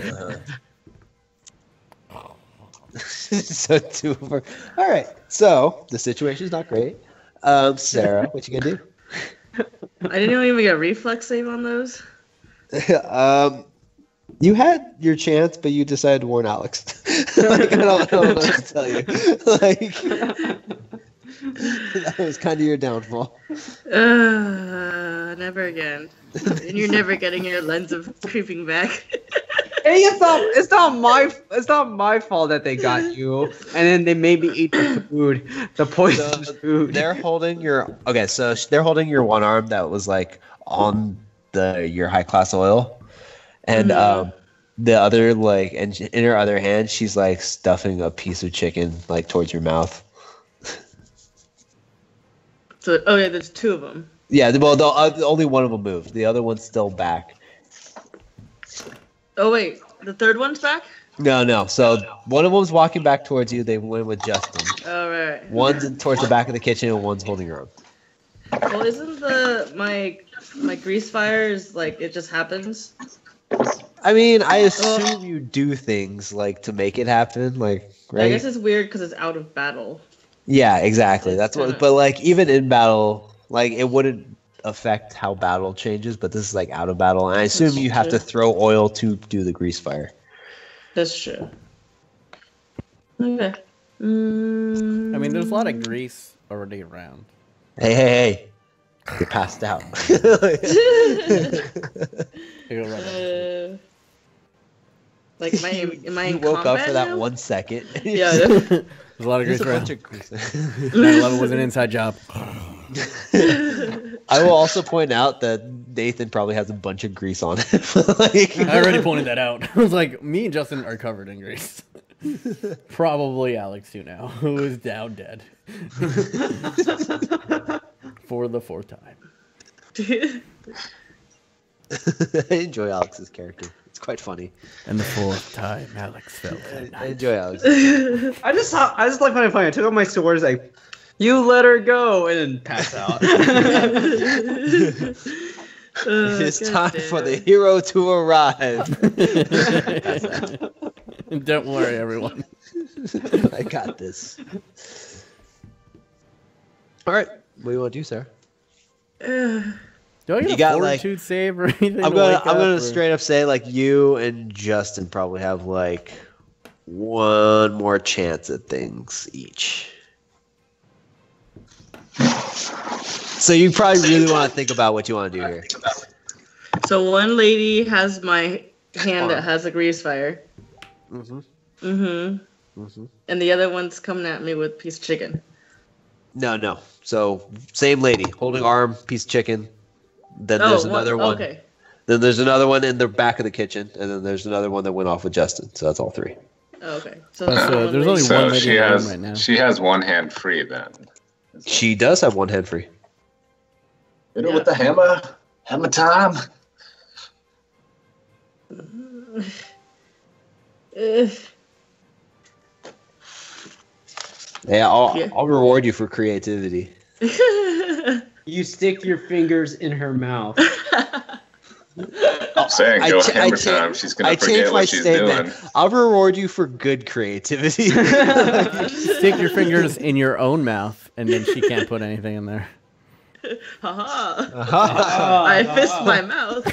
So 2 of her. Alright, so the situation's not great. Sarah, what you gonna do? I didn't even get a reflex save on those. You had your chance, but you decided to warn Alex. I don't know what to tell you. That was kind of your downfall. Never again. And you're never getting your lens of creeping back. Hey, it's not my fault that they got you, and then they made me eat the food, the poisonous food. They're holding your they're holding your one arm that was on your high class oil, and the other and in her other hand she's stuffing a piece of chicken towards your mouth. So there's 2 of them. Yeah, well, only one of them moved. The other one's still back. Oh wait, the 3rd one's back? No. So one of them's walking back towards you. They went with Justin. Oh right. One's towards the back of the kitchen, and one's holding her arm. Well, isn't my grease fires it just happens? I mean, I assume you do things to make it happen, right? I guess it's weird because it's out of battle. Yeah, exactly. That's what. But even in battle, it wouldn't affect how battle changes. But this is out of battle, and I assume you have to throw oil to do the grease fire. That's true. Okay. I mean, there's a lot of grease already around. Hey! You're passed out. Am I You in woke up combat for that now? 1 second. Yeah. There's a lot of There's grease a around. bunch of grease. 9/11 was an inside job. I will also point out that Nathan probably has a bunch of grease on him. I already pointed that out. I was like, me and Justin are covered in grease. Probably Alex too now, who is down dead. For the 4th time. I enjoy Alex's character. It's quite funny. And the 4th time Alex fell that I night. enjoy Alex. I just like when I took out my sword, you let her go, and then pass out. It's time for the hero to arrive. Don't worry, everyone. I got this. All right, what do you want to do, Sarah? Do I get You a got, fortitude save or anything? I'm to wake gonna up, or- straight up say you and Justin probably have one more chance at things each. So you probably really want to think about what you want to do here. So one lady has my hand that has a grease fire. Mm-hmm. Mm-hmm. Mm-hmm. And the other one's coming at me with a piece of chicken. No. So same lady, holding arm, piece of chicken. Then there's another one. Okay. Then there's another one in the back of the kitchen, and then there's another one that went off with Justin. So that's all three. Oh, okay. So there's only So one lady she in the room has right now. she has one hand free then. She does have one hand free. Hit her with the hammer. Hammer time. Yeah, I'll reward you for creativity. You stick your fingers in her mouth. I'm saying go hammer time. She's gonna forget what she's doing. I'll reward you for good creativity. Stick your fingers in your own mouth, and then she can't put anything in there. I fist my mouth.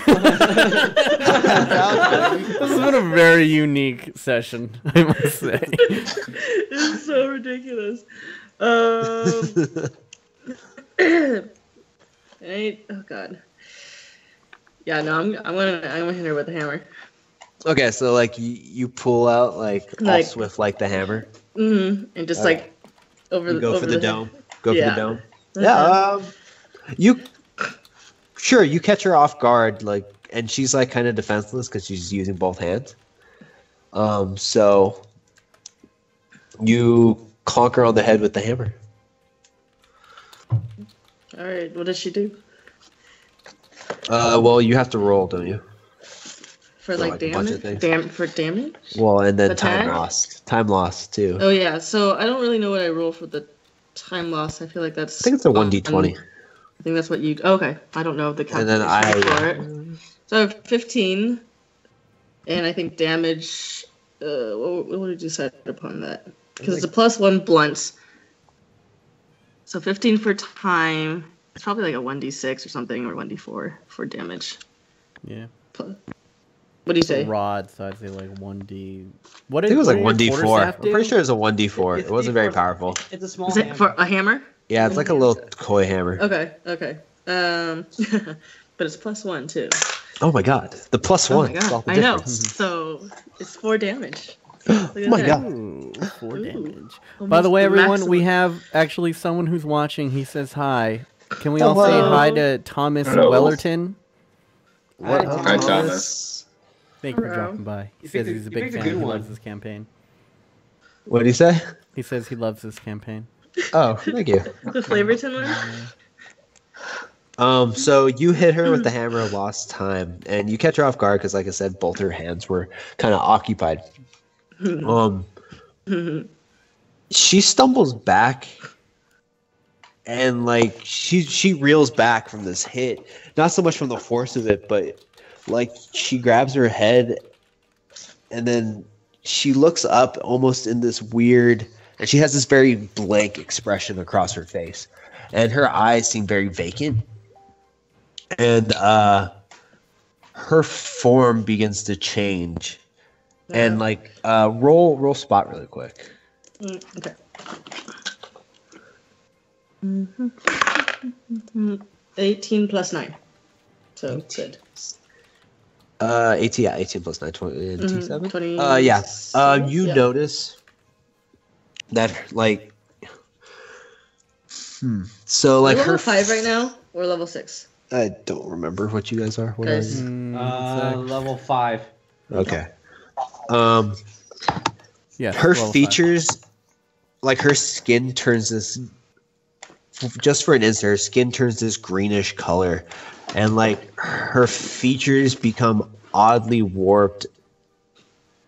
This has been a very unique session, I must say. It's so ridiculous. Oh god. Yeah, no, I'm gonna hit her with the hammer. Okay, so like you pull out like all swift like the hammer. Mm-hmm. And just Okay. over You go for the dome. Go for Yeah. the dome. Uh-huh. Yeah. You catch her off guard, like, and she's like kind of defenseless because she's using both hands. So you clonk her on the head with the hammer. All right, what does she do? Well, you have to roll, don't you? For like a bunch of damage? things. For damage? Well, and then Attack? time lost too. Oh yeah, so I don't really know what I roll for the time loss. I feel like that's. I think it's a 1d20. I think that's what you. Okay, I don't know the And then calculation for it. So I have 15, and I think damage. What did you set upon that? Because it's a +1 blunt. So 15 for time. It's probably like a 1d6 or something, or 1d4 for damage. Yeah. What do you say? Rod, so I'd say like 1d. I think it was like 1d4. I'm pretty sure it was a 1d4. It wasn't very powerful. It's a small Is it for a hammer? Yeah, it's like a little koi hammer. Okay. But it's +1 too. Oh my god, the +1. Oh my It's all god, the I know. difference. So it's 4 damage. Oh my god. Ooh, 4 damage. By Almost the way, the everyone, we maximum. have actually someone who's watching. He says hi. Can we all say Hello. hi to Thomas Hello. Wellerton? What? Hi, Thomas. Thank you for Hello. dropping by. He You says picked a- he's a you big picked a fan. good He one. loves this campaign. What do you say? He says he loves this campaign. Oh, thank you. The Flavortown one? So you hit her with the hammer last time, and you catch her off guard because, like I said, both her hands were kind of occupied. She stumbles back, and like she reels back from this hit, not so much from the force of it, but like she grabs her head, and then she looks up almost in this weird, and she has this very blank expression across her face, and her eyes seem very vacant. And her form begins to change, and like roll spot really quick. Okay. 18 plus 9. So good. 18 plus 9, 27. 20. Yeah. You Yeah. notice that like, so like Level her 5 right now or level 6? I don't remember what you guys are. What are Guys. you? Level 5. Okay. Yeah. Her level 5. features, like her skin turns this, just for an instant, her skin turns this greenish color, and like her features become oddly warped,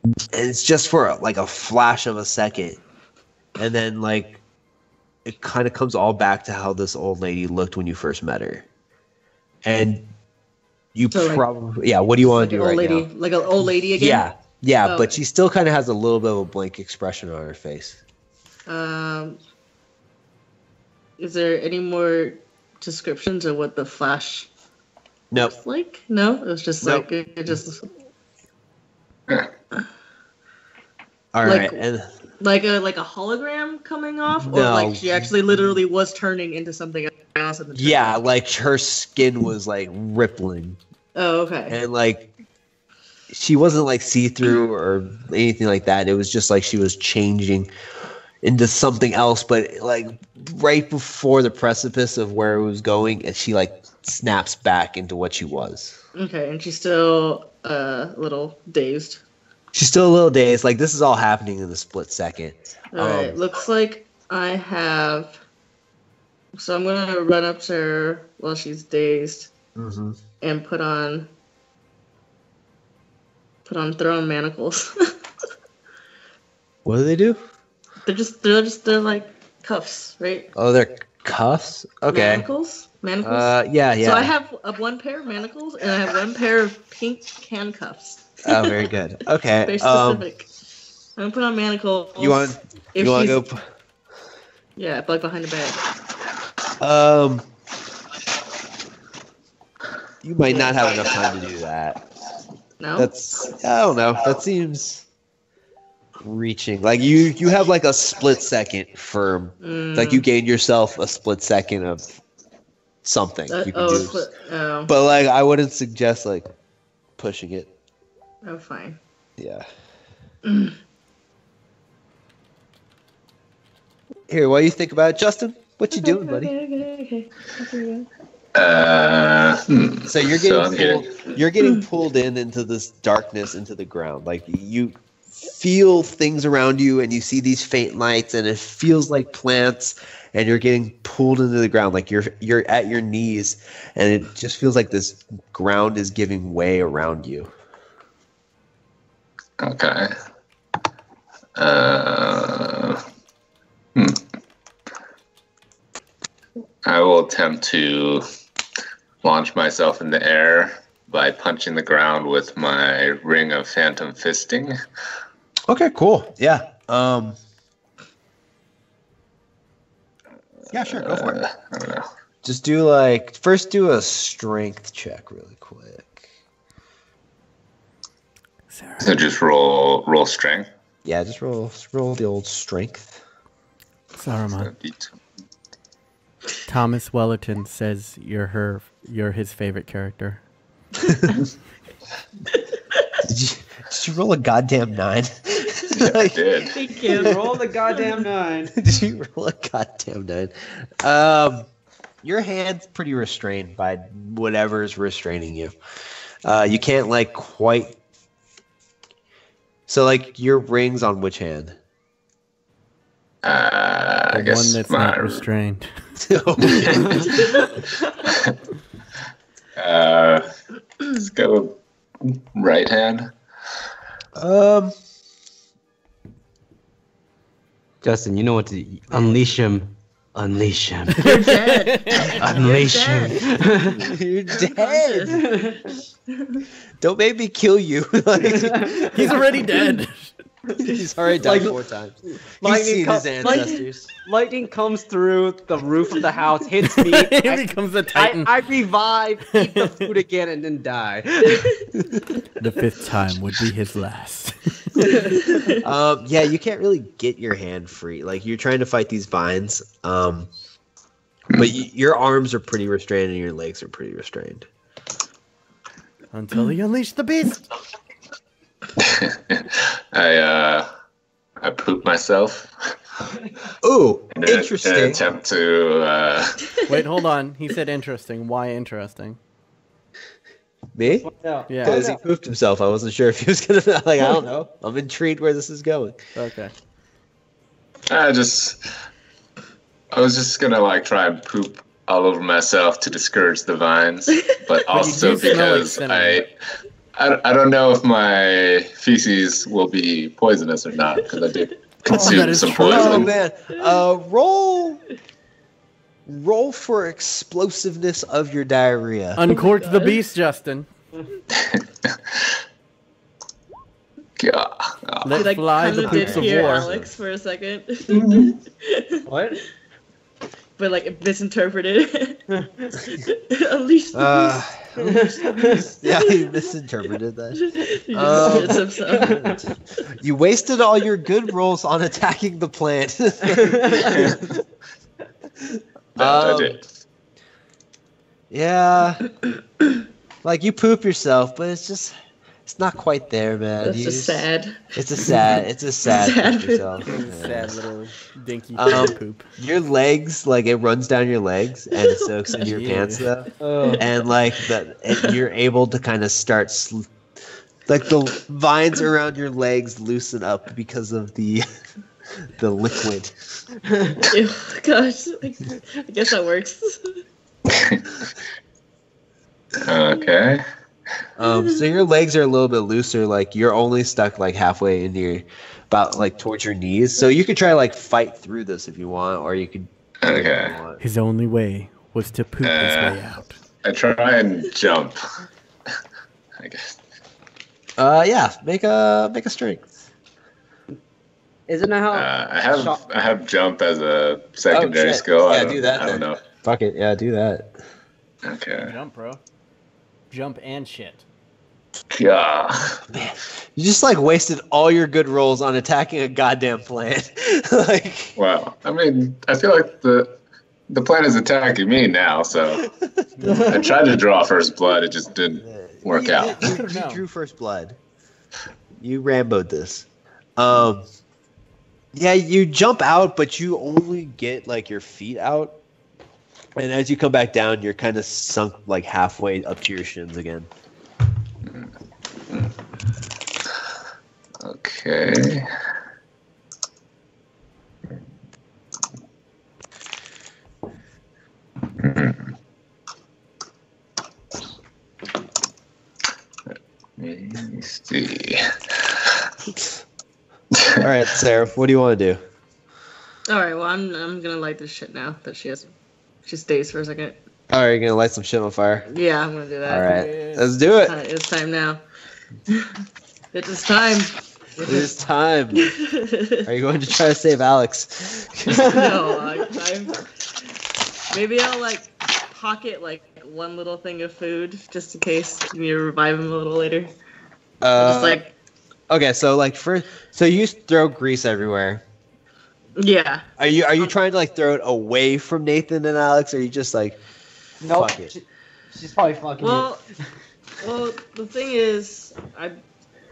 and it's just for like a flash of a second, and then like it kind of comes all back to how this old lady looked when you first met her, and you So, like- probably what do you want to do Old right lady, now? like an old lady again? Yeah, Oh. but she still kind of has a little bit of a blank expression on her face. Is there any more descriptions of what the flash Nope. looks like? No? It was just Nope. like, it just... All Like- right, and Like a hologram coming off, or No. like she actually literally was turning into something else. In the yeah, like her skin was like rippling, Oh, okay. and like she wasn't like see through or anything like that. It was just like she was changing into something else, but like right before the precipice of where it was going, and she like snaps back into what she was. Okay, and she's still a little dazed. She's still a little dazed. Like this is all happening in a split second. Alright, looks like I have. So I'm gonna run up to her while she's dazed Mm-hmm. and put on throwing manacles. What do they do? they're like cuffs, right? Oh, they're cuffs. Okay. Manacles. Yeah. So I have one pair of manacles and I have one pair of pink handcuffs. Oh, very good. Okay. Very specific. I'm gonna put on manacles. You want if you want to she's- go? Yeah, like behind the bag. You might not have enough time to do that. No. I don't know. That seems reaching. Like you have like a split second for like you gain yourself a split second of something you can do. Oh, But like I wouldn't suggest like pushing it. oh, fine. Yeah. Here, what do you think about it, Justin? What you doing, buddy? Okay. So you're So getting I'm you're getting pulled into this darkness, into the ground. Like you feel things around you, and you see these faint lights, and it feels like plants, and you're getting pulled into the ground. Like you're at your knees, and it just feels like this ground is giving way around you. Okay. I will attempt to launch myself in the air by punching the ground with my ring of phantom fisting. Okay, cool. Yeah. Yeah, sure. Go for it. I don't know. Just do first do a strength check really quick. Sarah. So just roll strength. Yeah, just roll the old strength. Sarumon. Thomas Wellerton says you're his favorite character. Did you roll a goddamn 9? I did. Thank you. Roll the goddamn 9. Did you roll a goddamn 9? Your hand's pretty restrained by whatever's restraining you. You can't quite. So your ring's on which hand? I The guess one that's my not restrained. let's go right hand. Justin, you know what to unleash him. Unleash him. You're dead. Unleash You're him. You're dead. Don't make me kill you. He's already dead. He's already died 4 times. He's seen his ancestors. Lightning comes through the roof of the house, hits me. He becomes a titan. I revive, eat the food again, and then die. The 5th time would be his last. Yeah, you can't really get your hand free. You're trying to fight these vines, but your arms are pretty restrained and your legs are pretty restrained. Until he unleashed the beast. I poop myself. Ooh, In an interesting. attempt to Wait, hold on. He said interesting. Why interesting? Me? Yeah. Because he pooped himself. I wasn't sure if he was gonna. I don't know. I'm intrigued where this is going. Okay. I was just gonna try and poop all over myself to discourage the vines, but also do smell like because cinnamon. I don't know if my feces will be poisonous or not, because I did consume that is some true. Oh poison. man. Roll for explosiveness of your diarrhea. Uncork the beast, Justin. God. Let Like, fly the kinda did poops of hear war. Alex for a second. What? but like misinterpreted. Unleash the beast. Yeah, you misinterpreted that. He just shits himself. You wasted all your good rolls on attacking the plant. I did. Yeah. Like, you poop yourself, but it's not quite there, man. That's just sad. It's a sad Sad. poop yourself. Sad little dinky poop. Your legs, like, it runs down your legs and it soaks in your Yeah. pants, though. Oh. And, like, you're able to kind of start, like, the vines around your legs loosen up because of the liquid. Ew, gosh, I guess that works. Okay. So your legs are a little bit looser, like you're only stuck like halfway into your, about like towards your knees. So you could try like fight through this if you want, or you could. Okay. His only way was to poop his way out. I try and jump. I guess. Yeah, make a strength. Isn't that how? I have jump as a secondary shit. skill. Yeah, do that I don't then. know. Fuck it, yeah, do that. Okay. Jump, bro. Jump and shit. Yeah. You just like wasted all your good rolls on attacking a goddamn plant. Like, Wow. I mean, I feel like the plant is attacking me now. So I tried to draw first blood. It just didn't work out. You drew first blood. You Rambo'd this. Yeah, you jump out, but you only get like your feet out. And as you come back down, you're kind of sunk like halfway up to your shins again. Okay. Let me see. All right, Sarah, what do you want to do? All right, well, I'm gonna light this shit now that she stays for a second. All right, you're gonna light some shit on fire. Yeah, I'm gonna do that. All right, let's do it. It's time now. It is time. It is time. Are you going to try to save Alex? No, maybe I'll like pocket like one little thing of food just in case you need to revive him a little later. Just like, Okay, so like so you throw grease everywhere. yeah. Are you trying to like throw it away from Nathan and Alex, or are you just like, Nope. fuck it? She's probably fucking Well, the thing is,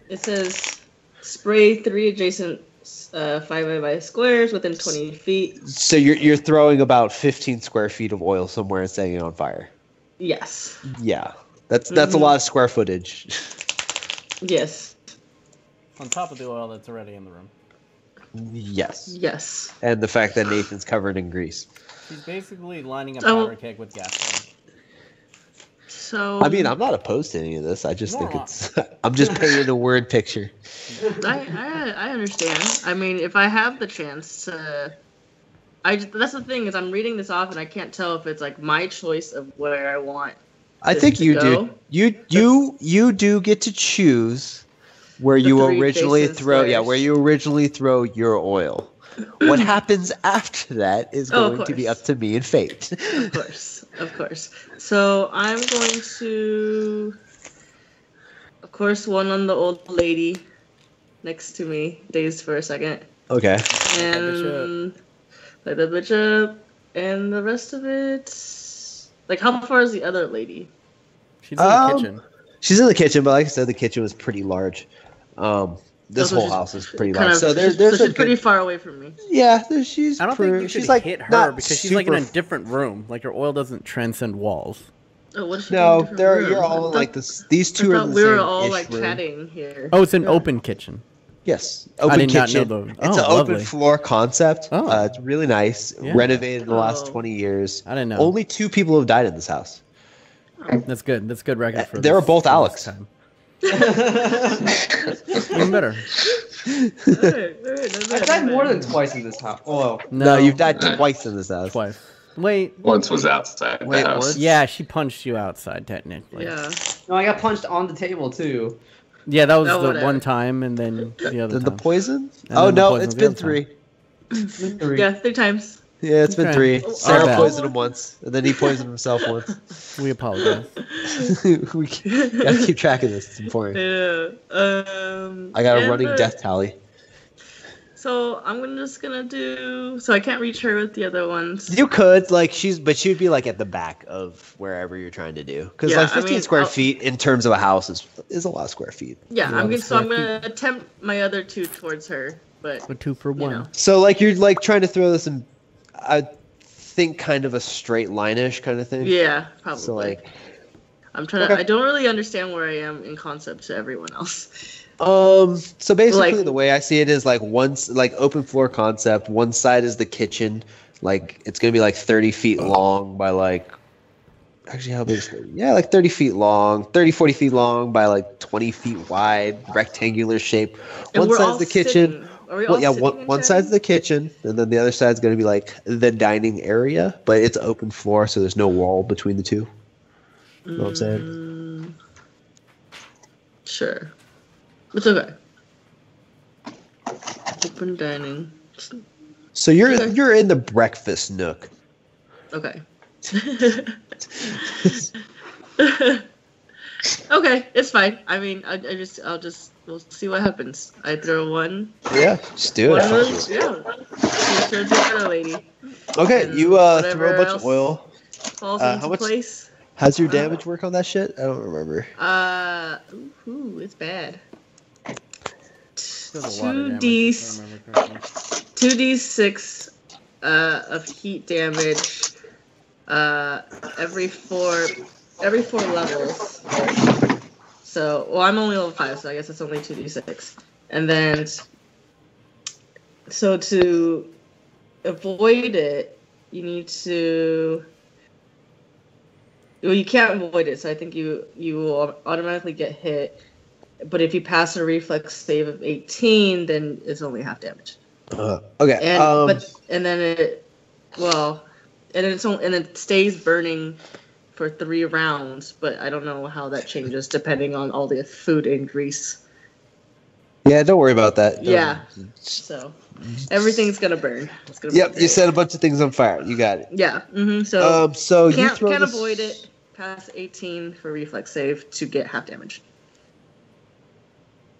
it says spray 3 adjacent 5x5 squares within 20 feet. So you're throwing about 15 square feet of oil somewhere and setting it on fire. Yes. Yeah, that's a lot of square footage. Yes. On top of the oil that's already in the room. Yes. Yes. And the fact that Nathan's covered in grease. She's basically lining a Oh. powder keg with gasoline. So. I mean, I'm not opposed to any of this. I just think No. it's. I'm just painting a word picture. I understand. I mean, if I have the chance to, that's the thing is I'm reading this off and I can't tell if it's like my choice of where I want. I this think to you go. do. You do get to choose where The you 3 originally adjacent throw. Yeah, squares. where you originally throw your oil. What happens after that is Oh, of going to be course. up to me and fate. Of course. So I'm going to, of course, one on the old lady next to me, dazed for a second, Okay. and light the bitch up, and the rest of it. Like, how far is the other lady? She's in the kitchen. She's in the kitchen, but like I said, the kitchen was pretty large. This So whole she's house is pretty Kind large. of, So there's so a she's pretty good, far away from me. yeah. She's I don't think you she's should like hit her not because she's like in a super- different room. Like her oil doesn't transcend walls. Oh, what is she No, doing in a different room? you're all I like thought- this. These I two are thought in the we were same all ish like room. chatting here. Oh, it's an Yeah. open kitchen. Yes, open did not know kitchen. those. It's Oh, an open lovely. floor concept. Oh. It's really nice. Yeah. Renovated in the last Oh. 20 years. I didn't know. Only 2 people have died in this house. That's good. That's good record for They were this- both for this Alex. time. Even better. I died more than twice in this house. Oh, No, you've died twice in this house. twice. Wait. Once was outside Wait, the house. once? Yeah, she punched you outside technically. Yeah. no, I got punched on the table too. Yeah, that was Oh, the whatever. one time, and then the other The time. poison? And Oh then the no, poison it's was the been other time. 3. Three. Yeah, 3 times. Yeah, it's been Okay. 3. Oh, Sarah bad. poisoned him once, and then he poisoned himself once. We apologize. We gotta keep track of this. It's important. Yeah. I got a and running the- death tally. So just gonna do. So I can't reach her with the other ones. You could but she'd be like at the back of wherever you're trying to do, because Yeah, like 15 I mean, square feet in terms of a house is a lot of square feet. Yeah, Yeah, I'm gonna. So I'm square gonna attempt my other 2 towards her, but A 2 for 1. know. So like you're like trying to throw this in, I think kind of a straight line-ish kind of thing. yeah, probably. So like, I'm trying to. Okay. I don't really understand where I am in concept to everyone else. so basically Like- the way I see it is like like open floor concept. One side is the kitchen, like it's gonna be like 30 feet long by like, actually how big is it? Yeah, like 30 feet long, 40 feet long by like 20 feet wide, rectangular shape. And One we're side's all the kitchen. sitting. Are we Well, all yeah, sitting one and side's chatting? the kitchen, and then the other side's gonna be like the dining area, but it's open floor, so there's no wall between the two. You know what I'm saying? Sure. It's okay. Open dining. So you're Okay. you're in the breakfast nook. Okay. Okay, it's fine. I mean, we'll see what happens. I throw one. Yeah, just do One it. was, yeah. She throws the other lady. Okay, and you whatever throw a bunch else of oil. Falls How into much- place. How's your damage work on that shit? I don't remember. Ooh, it's bad. Does a lot of damage, if I remember correctly. 2d6 of heat damage every four levels. So, well, I'm only level 5, so I guess it's only 2d6. And then, so to avoid it, you need to. Well, you can't avoid it, so I think you will automatically get hit. But if you pass a reflex save of 18, then it's only half damage. Okay. And then it stays burning for 3 rounds. But I don't know how that changes depending on all the food and grease. yeah, don't worry about that. Yeah. So everything's gonna burn. It's gonna Yep, burn. you set a bunch of things on fire. You got it. Yeah. So So you can't throw this... avoid it. Pass 18 for reflex save to get half damage.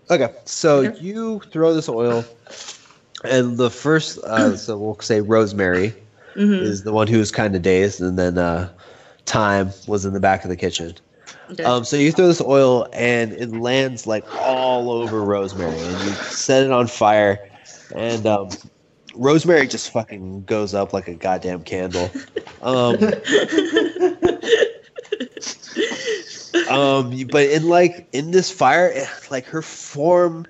Okay, so Okay. you throw this oil, and the first, so we'll say Rosemary is the one who's kind of dazed, and then Time was in the back of the kitchen. Okay. So you throw this oil, and it lands like all over Rosemary, and you set it on fire, and Rosemary just fucking goes up like a goddamn candle. But in this fire, like her form,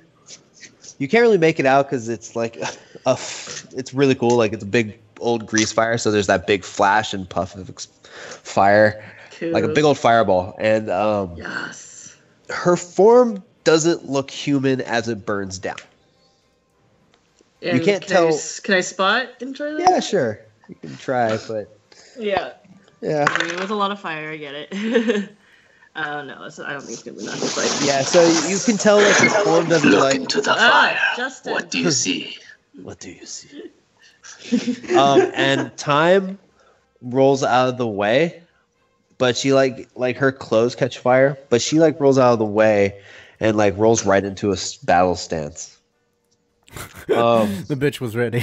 you can't really make it out because it's like it's really cool. Like it's a big old grease fire, so there's that big flash and puff of fire, Cool. like a big old fireball. And Yes. her form doesn't look human as it burns down. And can't can tell- can I spot and try that? Yeah, sure, you can try, but Yeah. yeah. I mean, it was a lot of fire. I get it. I don't know. I don't think it's gonna be nothing. But Yeah, so you can tell like her form doesn't Look like. into the fire. Justin. What do you see? What do you see? And Time rolls out of the way, but she like her clothes catch fire, but she like rolls out of the way and like rolls right into a battle stance. The bitch was ready.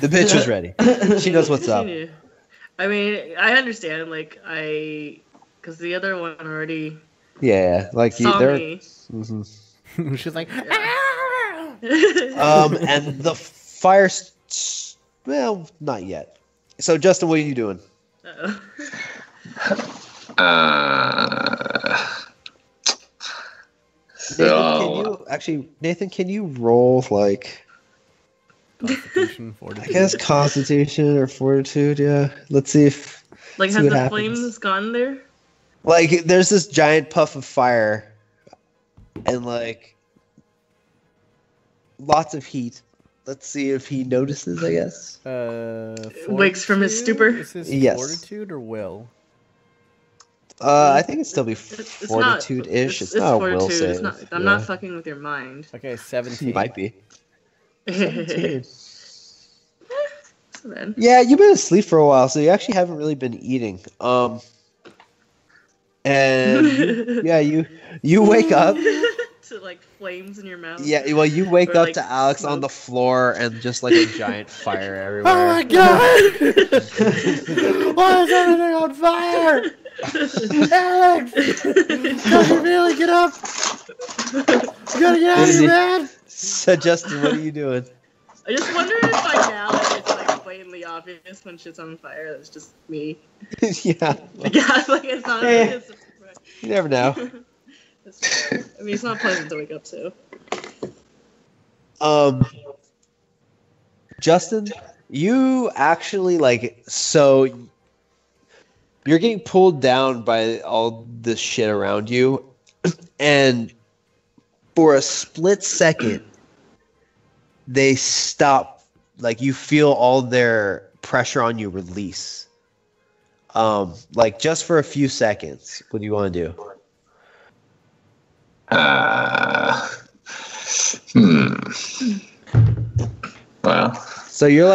The bitch was ready. She knows what's up. She knew. I mean, I understand. Like because the other one already Yeah, like saw they're. me. Mhm. She's like, Yeah. And the fire. Well, not yet. So Justin, what are you doing? Uh-oh. Nathan, can you roll like? Constitution, I fortitude. guess Constitution or Fortitude, yeah. Let's see if Like, see has what the happens. flames gone there? like there's this giant puff of fire and like lots of heat. Let's see if he notices, I guess. Wakes from his fortitude? stupor? Is this Yes. fortitude or will? I think it'd still be It's not- Fortitude-ish. It's not a will fortitude. save. It's not, I'm Yeah. not fucking with your mind. Okay, 17. Might be. So then. Yeah, you've been asleep for a while, so you actually haven't really been eating. You wake up. To like flames in your mouth. Yeah, well, you wake Or, up like, to Alex on smoke. the floor and just like a giant fire everywhere. Oh my god! Why is everything on fire? Alex! Touchie Feelie, get up! You gotta get out of here, man! So, Justin, what are you doing? I just wonder if by now it's like blatantly obvious when shit's on fire. That's just me. Yeah, Yeah, like it's not. It's, you never know. I mean, it's not pleasant to wake up to. Justin, you actually so you're getting pulled down by all this shit around you, and for a split second, they stop. Like you feel all their pressure on you release. Just for a few seconds. What do you want to do? Well, So you're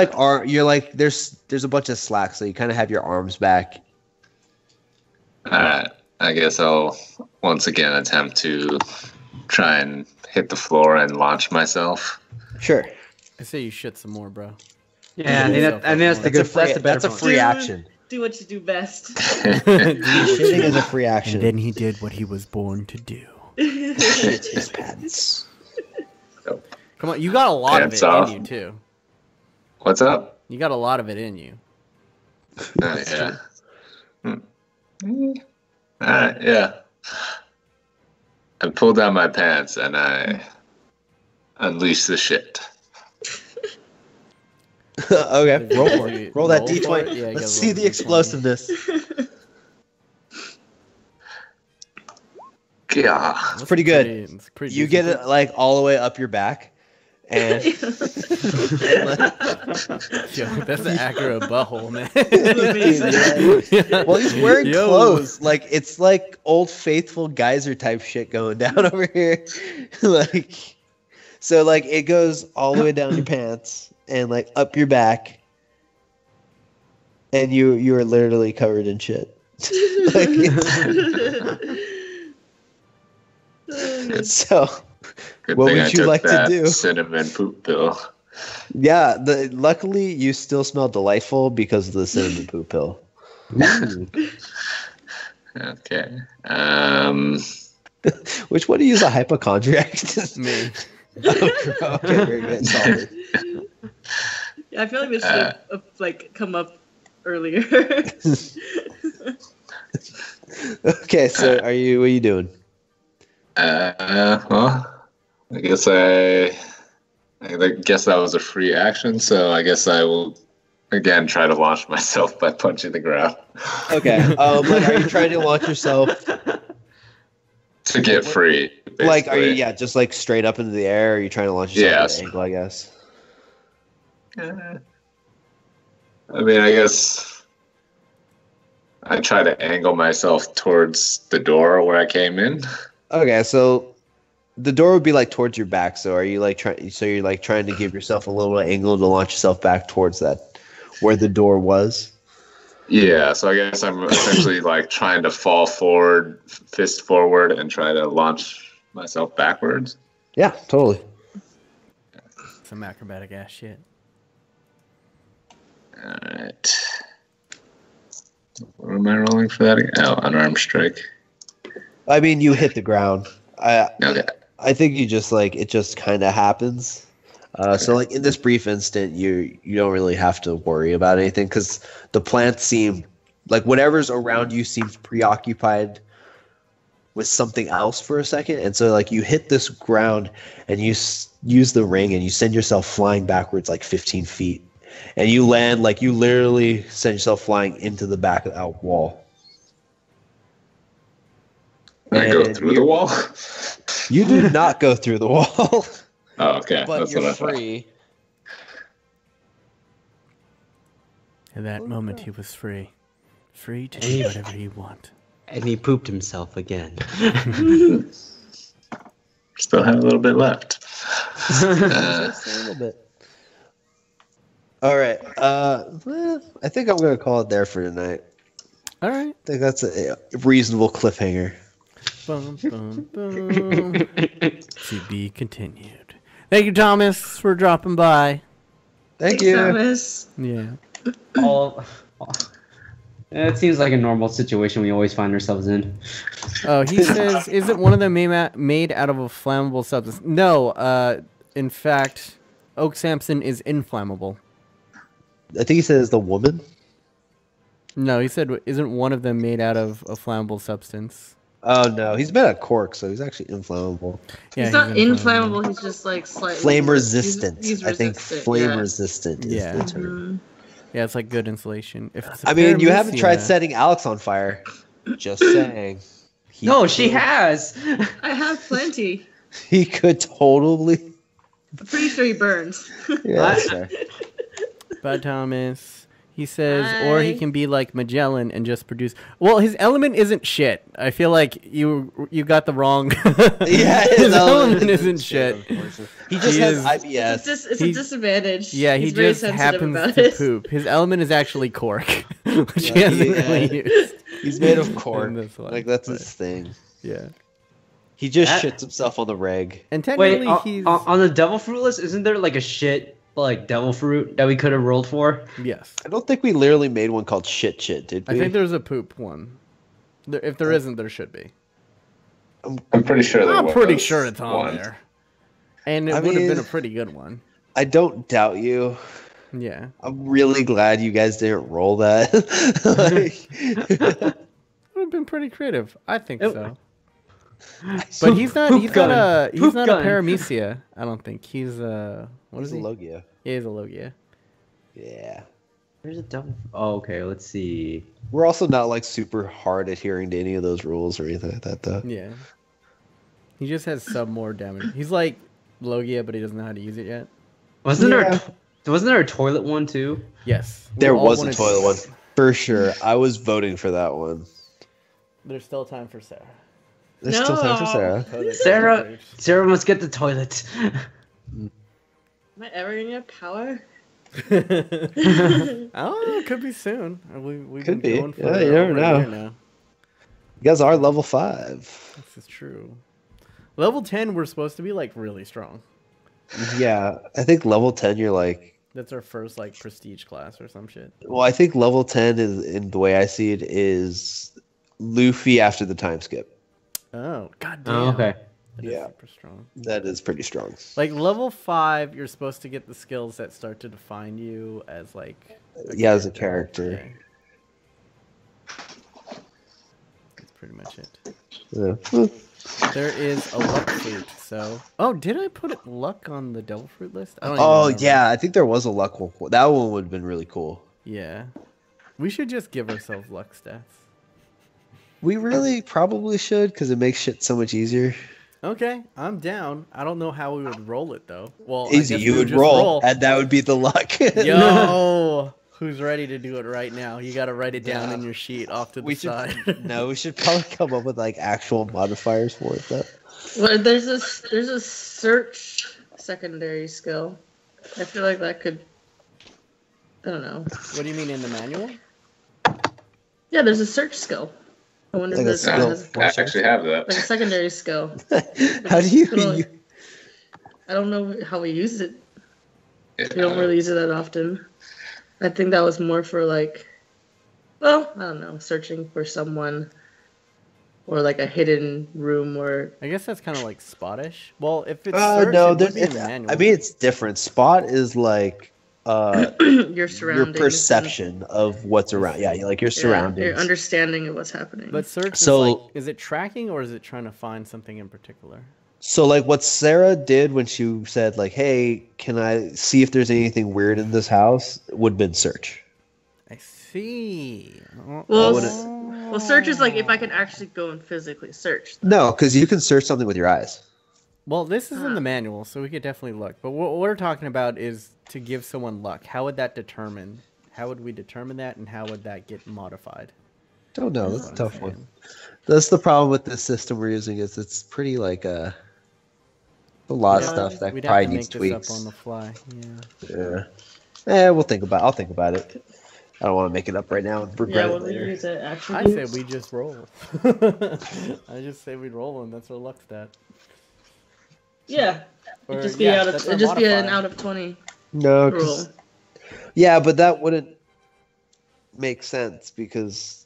there's a bunch of slack, so you kind of have your arms back. alright. I guess I'll once again attempt to try and hit the floor and launch myself. Sure. I say you shit some more, bro. Yeah, I think that's the good. That's the better That's a point. free action. Do what you do best. Shitting is a free action. And then he did what he was born to do. Shit his pants. Come on, you got a lot Pants of it off. in you, too. What's up? You got a lot of it in you. Yeah. Alright, yeah. I pull down my pants and I unleash the shit. Okay, roll for You it. Roll that roll for it? D20. Yeah, you Let's gotta see roll the the D20. explosiveness. Yeah. It's pretty good. It's pretty You get decent. it like all the way up your back, and Yo, that's an accurate butthole, man. well, he's wearing Yo. clothes. Like it's like Old Faithful geyser type shit going down over here. So it goes all the way down your pants and like up your back, and you are literally covered in shit. So, Good what thing would I you took like to that do? cinnamon poop pill. Yeah, luckily you still smell delightful because of the cinnamon poop pill. Okay. Which one do you use a hypochondriac? Me. Okay, very good. Solid. Yeah, I feel like this should have come up earlier. Okay, so what are you doing? Well, I guess I guess that was a free action, so I guess I will again try to launch myself by punching the ground. Okay, are you trying to launch yourself? To get free. Like, are you basically. just like straight up into the air? Or are you trying to launch yourself Yes. at an angle? I guess. I mean, I guess I try to angle myself towards the door where I came in. Okay, so the door would be like towards your back. So are you like trying? So you're like trying to give yourself a little angle to launch yourself back towards that where the door was. Yeah, so I guess I'm essentially like trying to fall forward, fist forward, and try to launch myself backwards. Yeah, totally. Some acrobatic ass shit. Alright. What am I rolling for that again? Oh, unarmed strike. I mean, you hit the ground. Okay. I think you just it just kind of happens. So in this brief instant, you don't really have to worry about anything because the plants seem like whatever's around you seems preoccupied with something else for a second, and so you hit this ground and you use the ring and you send yourself flying backwards 15 feet, and you land you literally send yourself flying into the back of that wall. I go And through the wall? You do not go through the wall. Oh, okay. But That's you're what I thought. free. At that moment, he was free. Free to do whatever he want. And he pooped himself again. Still have a little bit left. Just a little bit. All right. Well, I think I'm gonna call it there for tonight. All right. I think that's a reasonable cliffhanger. Bum, bum, bum. To be continued. Thank you, Thomas, for dropping by. Thank Thanks, you. Thomas. Yeah. It seems like a normal situation we always find ourselves in. Oh, he says, isn't one of them made out of a flammable substance? No. In fact, Oak Samson is inflammable. I think he said it's the woman. No, he said, isn't one of them made out of a flammable substance? Oh no, he's made of cork, so he's actually inflammable. Yeah, He's not inflammable. He's just like slightly Flame resistant. He's I think resistant, flame yeah. resistant is Yeah. the term. Yeah, it's like good insulation. If it's a I mean, you haven't tried paramecia- setting Alex on fire. Just saying. No, she has. I have plenty. He could totally. I'm pretty sure he burns. Yeah, that's fair. Bye, Thomas. He says, or he Bye. can be like Magellan and just produce. Well, his element isn't shit. I feel like you got the wrong. Yeah, his element isn't shit. unfortunately. He just He has is- IBS. It's a disadvantage. Yeah, he He's very just sensitive happens about to it. poop. His element is actually cork, which he Yeah, hasn't yeah. really used. He's made of cork. in this one, Like that's but- his thing. Yeah, He just That- shits himself on the reg. and Wait, technically he's on the devil fruit list, isn't there like a shit like devil fruit that we could have rolled for? yes. I don't think we literally made one called shit, did we? I think there's a poop one. If there isn't, there should be. I'm pretty sure there I'm was pretty sure it's on one. there, and it I would have been mean- a pretty good one. I don't doubt you. Yeah. I'm really glad you guys didn't roll that. Would have been pretty creative. I think It- so. But he's not. Poop He's gun. not a. He's Poop not gun. a paramecia. I don't think he's a. What What is is he? Logia? Yeah, he's a Logia. Yeah. There's a devil. Oh, okay. Let's see. We're also not like super hard adhering to any of those rules or anything like that, though. Yeah. He just has sub more damage. He's like Logia, but he doesn't know how to use it yet. Wasn't Yeah. there a toilet one too? Yes. we There all was a wanted- toilet one for sure. I was voting for that one. There's still time for Sarah. There's still time for No. Sarah. Sarah must get the toilet. Am I ever gonna have power? Oh, it could be soon. We've Could been be. going for Yeah, you never over a know. year now. You guys are level 5. This is true. Level 10, we're supposed to be like really strong. Yeah, I think level 10 you're like. That's our first like prestige class or some shit. Well, I think level 10 is, in the way I see it, is Luffy after the time skip. Oh, god damn. Oh, okay. That is Yeah. super strong. That is pretty strong. Like level 5, you're supposed to get the skills that start to define you as like As a character. Yeah. That's pretty much it. Yeah. There is a luck fruit, so did I put luck on the devil fruit list? I don't even Oh, remember. yeah, I think there was a luck one. That one would have been really cool. Yeah. We should just give ourselves luck stats. We really probably should because it makes shit so much easier. Okay, I'm down. I don't know how we would roll it though. Well, I Easy, guess you we would just roll, and that would be the luck. Yo, who's ready to do it right now? You got to write it down Yeah. in your sheet off to the we should side. no, we should probably come up with like actual modifiers for it though. Well, there's a search secondary skill. I feel like that could. I don't know. What do you mean in the manual? Yeah, there's a search skill. I wonder Like if a this skill. has I actually have that. like a secondary skill. How do you? Cool. you I don't know how we use it. Yeah. We don't really use it that often. I think that was more for like, well, I don't know, searching for someone, or like a hidden room, or I guess that's kind of like spottish. Well, if it's no, search, it would there's. be in the manual. I mean, it's different. Spot is like your your surroundings. perception of what's around. Yeah, like your Yeah, surroundings. your understanding of what's happening. but search So- is like, is it tracking or is it trying to find something in particular? So like what Sarah did when she said like, "Hey, can I see if there's anything weird in this house?" would have been search. I see. well, wouldn't- well, search is like if I can actually go and physically search. No, because you can search something with your eyes. Well, this is in the manual, so we could definitely look. But what we're talking about is to give someone luck. How would that determine? How would we determine that, and how would that get modified? Don't know. That's a what I'm tough saying. one. That's the problem with this system we're using is it's pretty like a lot of Yeah, stuff that we'd probably have to needs make tweaks. this up on the fly. Yeah. Yeah. I'll think about it. I don't want to make it up right now and regret Yeah, it what would later. you say actually? I say we just roll. I just say we'd roll, and that's our luck stat. Yeah. Or, It'd just be that's our it'd just be an modifier. out of 20 No, roll. yeah, but that wouldn't make sense because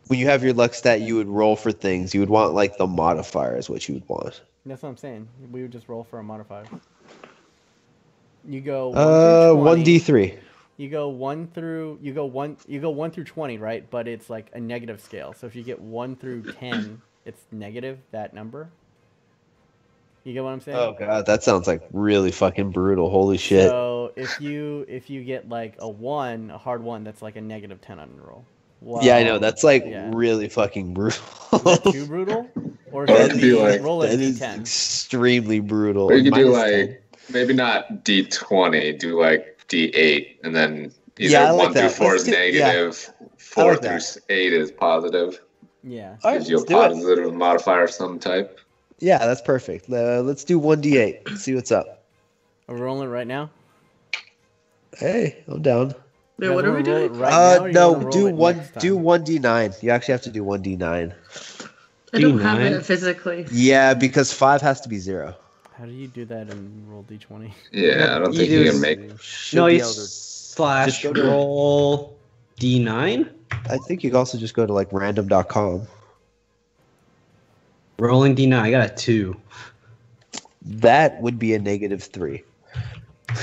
when you have your luck stat, you would roll for things. You would want like the modifier is what you would want. That's what I'm saying. We would just roll for a modifier. You go 1 through 20. 1d3. You go 1 through 20, right? But it's like a negative scale. So if you get 1 through 10, it's negative that number. You get what I'm saying? Oh god, that sounds like really fucking brutal. Holy shit. So if you get like a hard 1, that's like a negative 10 on the roll. Wow. Yeah, I know. That's like Yeah. really fucking brutal. Is that too brutal? Or is Or that it'd be like- roll a That is d10? extremely brutal. Or you could do Minus 10. like maybe not D20, do like D8, and then either Yeah, I like 1 through that. 4 Let's is do- negative, I 4 like through that. 8 is positive. Yeah. All right, Gives you a let's do it. positive modifier of some type. Yeah, that's perfect. Let's do 1d8. See what's up. Are we rolling it right now? Hey, I'm down. Wait, You what guys are we wanna roll doing? it right now, or you No, wanna roll do it one. next time? Do 1d9. You actually have to do 1d9. I don't have D9? it physically. Yeah, because 5 has to be 0. How do you do that and roll d20? Yeah, I don't think You you do- can make. Should No, be you able to- slash just go to- roll D9. I think you can also just go to like random.com. Rolling D9. I got a 2. That would be a -3.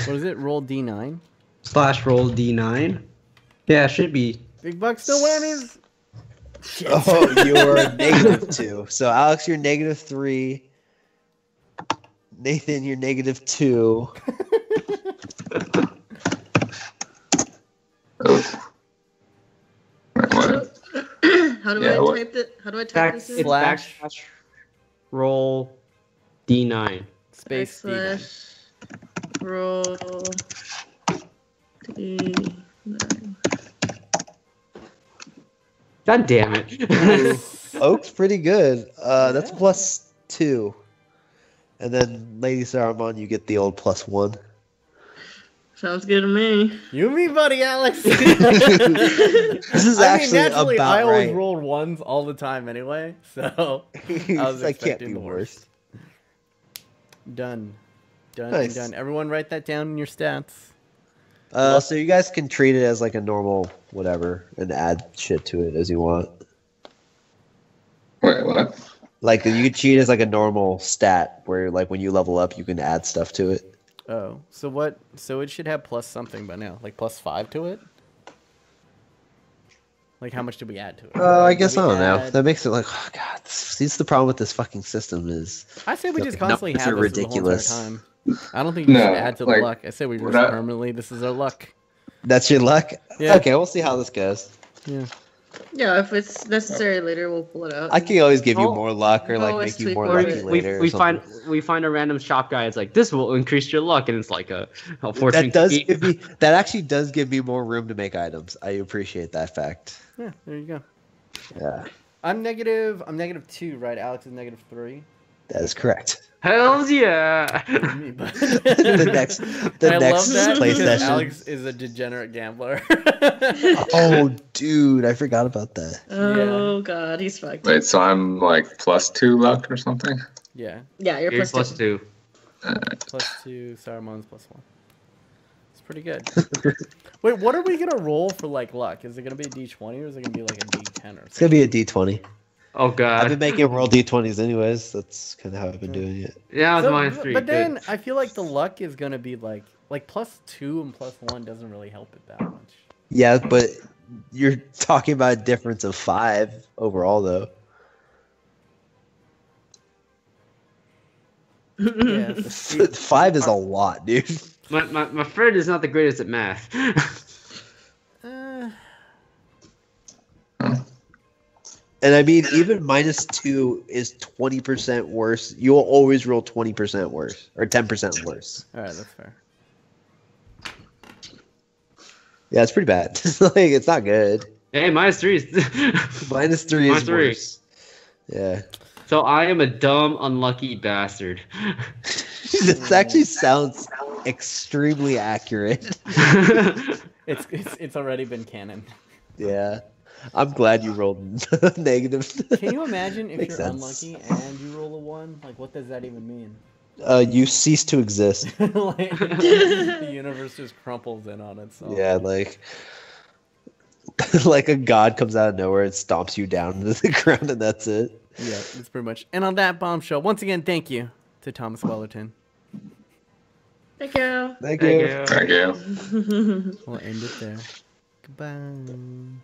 What is it? Roll d9? Slash roll D9. Yeah, it should be. Big bucks, no whammies. Shit. Oh, you're -2. So Alex, you're -3. Nathan, you're -2. Oof. Wait, what? How do Yeah, I what- type it? How do I type Back, this it's in? Slash. backslash roll D9. Space d9. Backslash roll D9. God damn it. Oak's pretty good. That's +2. And then Lady Sarumon, you get the old +1. Sounds good to me. You and me, buddy, Alex. This is actually naturally, about I always right. rolled 1s all the time anyway, so I was That can't expecting be the worse. Done. Done Nice. and done. Everyone write that down in your stats. So you guys can treat it as like a normal whatever and add shit to it as you want. Wait, what? Like you could treat it as like a normal stat where like when you level up you can add stuff to it. Oh, so what? So it should have plus something by now, like +5 to it. Like how much did we add to it? I Did guess we I don't know. add- That makes it like oh god. This is the problem with this fucking system is I say we just the constantly numbers have are this the whole entire ridiculous. time. I don't think you No, should add to the like, luck. I say we just we're not- permanently. This is our luck. that's your luck. Yeah. Okay, we'll see how this goes. Yeah. Yeah, if it's necessary later, we'll pull it out. I can always give you Oh, more luck or like always make you tweak more more lucky of it. later. we or something. find a random shop guy. It's like this will increase your luck, and it's like a fortune That does cookie. give me that actually does give me more room to make items. I appreciate that fact. Yeah. There you go. Yeah, I'm -2, right? Alex is -3. that is correct. Hells yeah! Me, but the next I next love that play because session. Alex is a degenerate gambler. Oh, dude, I forgot about that. Oh god, he's fucked. Wait, so I'm like +2 luck or something? Yeah. Yeah, you're You're plus two. +2. +2, Sarumon's +1. It's pretty good. Wait, what are we gonna roll for like luck? Is it gonna be a D20 or is it gonna be like a D10 or It's something? gonna be a D20. Oh I've been god. making roll D20s anyways. That's kind of how I've been doing it. Yeah, it's So, -3. but then Good. I feel like the luck is gonna be like +2 and +1 doesn't really help it that much. Yeah, but you're talking about a difference of 5 overall, though. Yeah. 5 is a lot, dude. My friend is not the greatest at math. Uh, And I mean, even -2 is 20% worse. You'll always roll 20% worse or 10% worse. all right, that's fair. Yeah, it's pretty bad. Like, it's not good. Hey, -3 is. -3 is -3. worse. Yeah. So I am a dumb, unlucky bastard. This actually sounds extremely accurate. It's already been canon. Yeah. I'm glad you rolled negative. Can you imagine if Makes you're sense. unlucky and you roll a 1? Like, what does that even mean? You cease to exist. Like, the universe just crumples in on itself. Yeah, like like a god comes out of nowhere and stomps you down into the ground, and that's it. Yeah, that's pretty much. And on that bombshell, once again, thank you to Thomas Wellerton. Thank you. Thank you. Thank you. We'll end it there. Goodbye.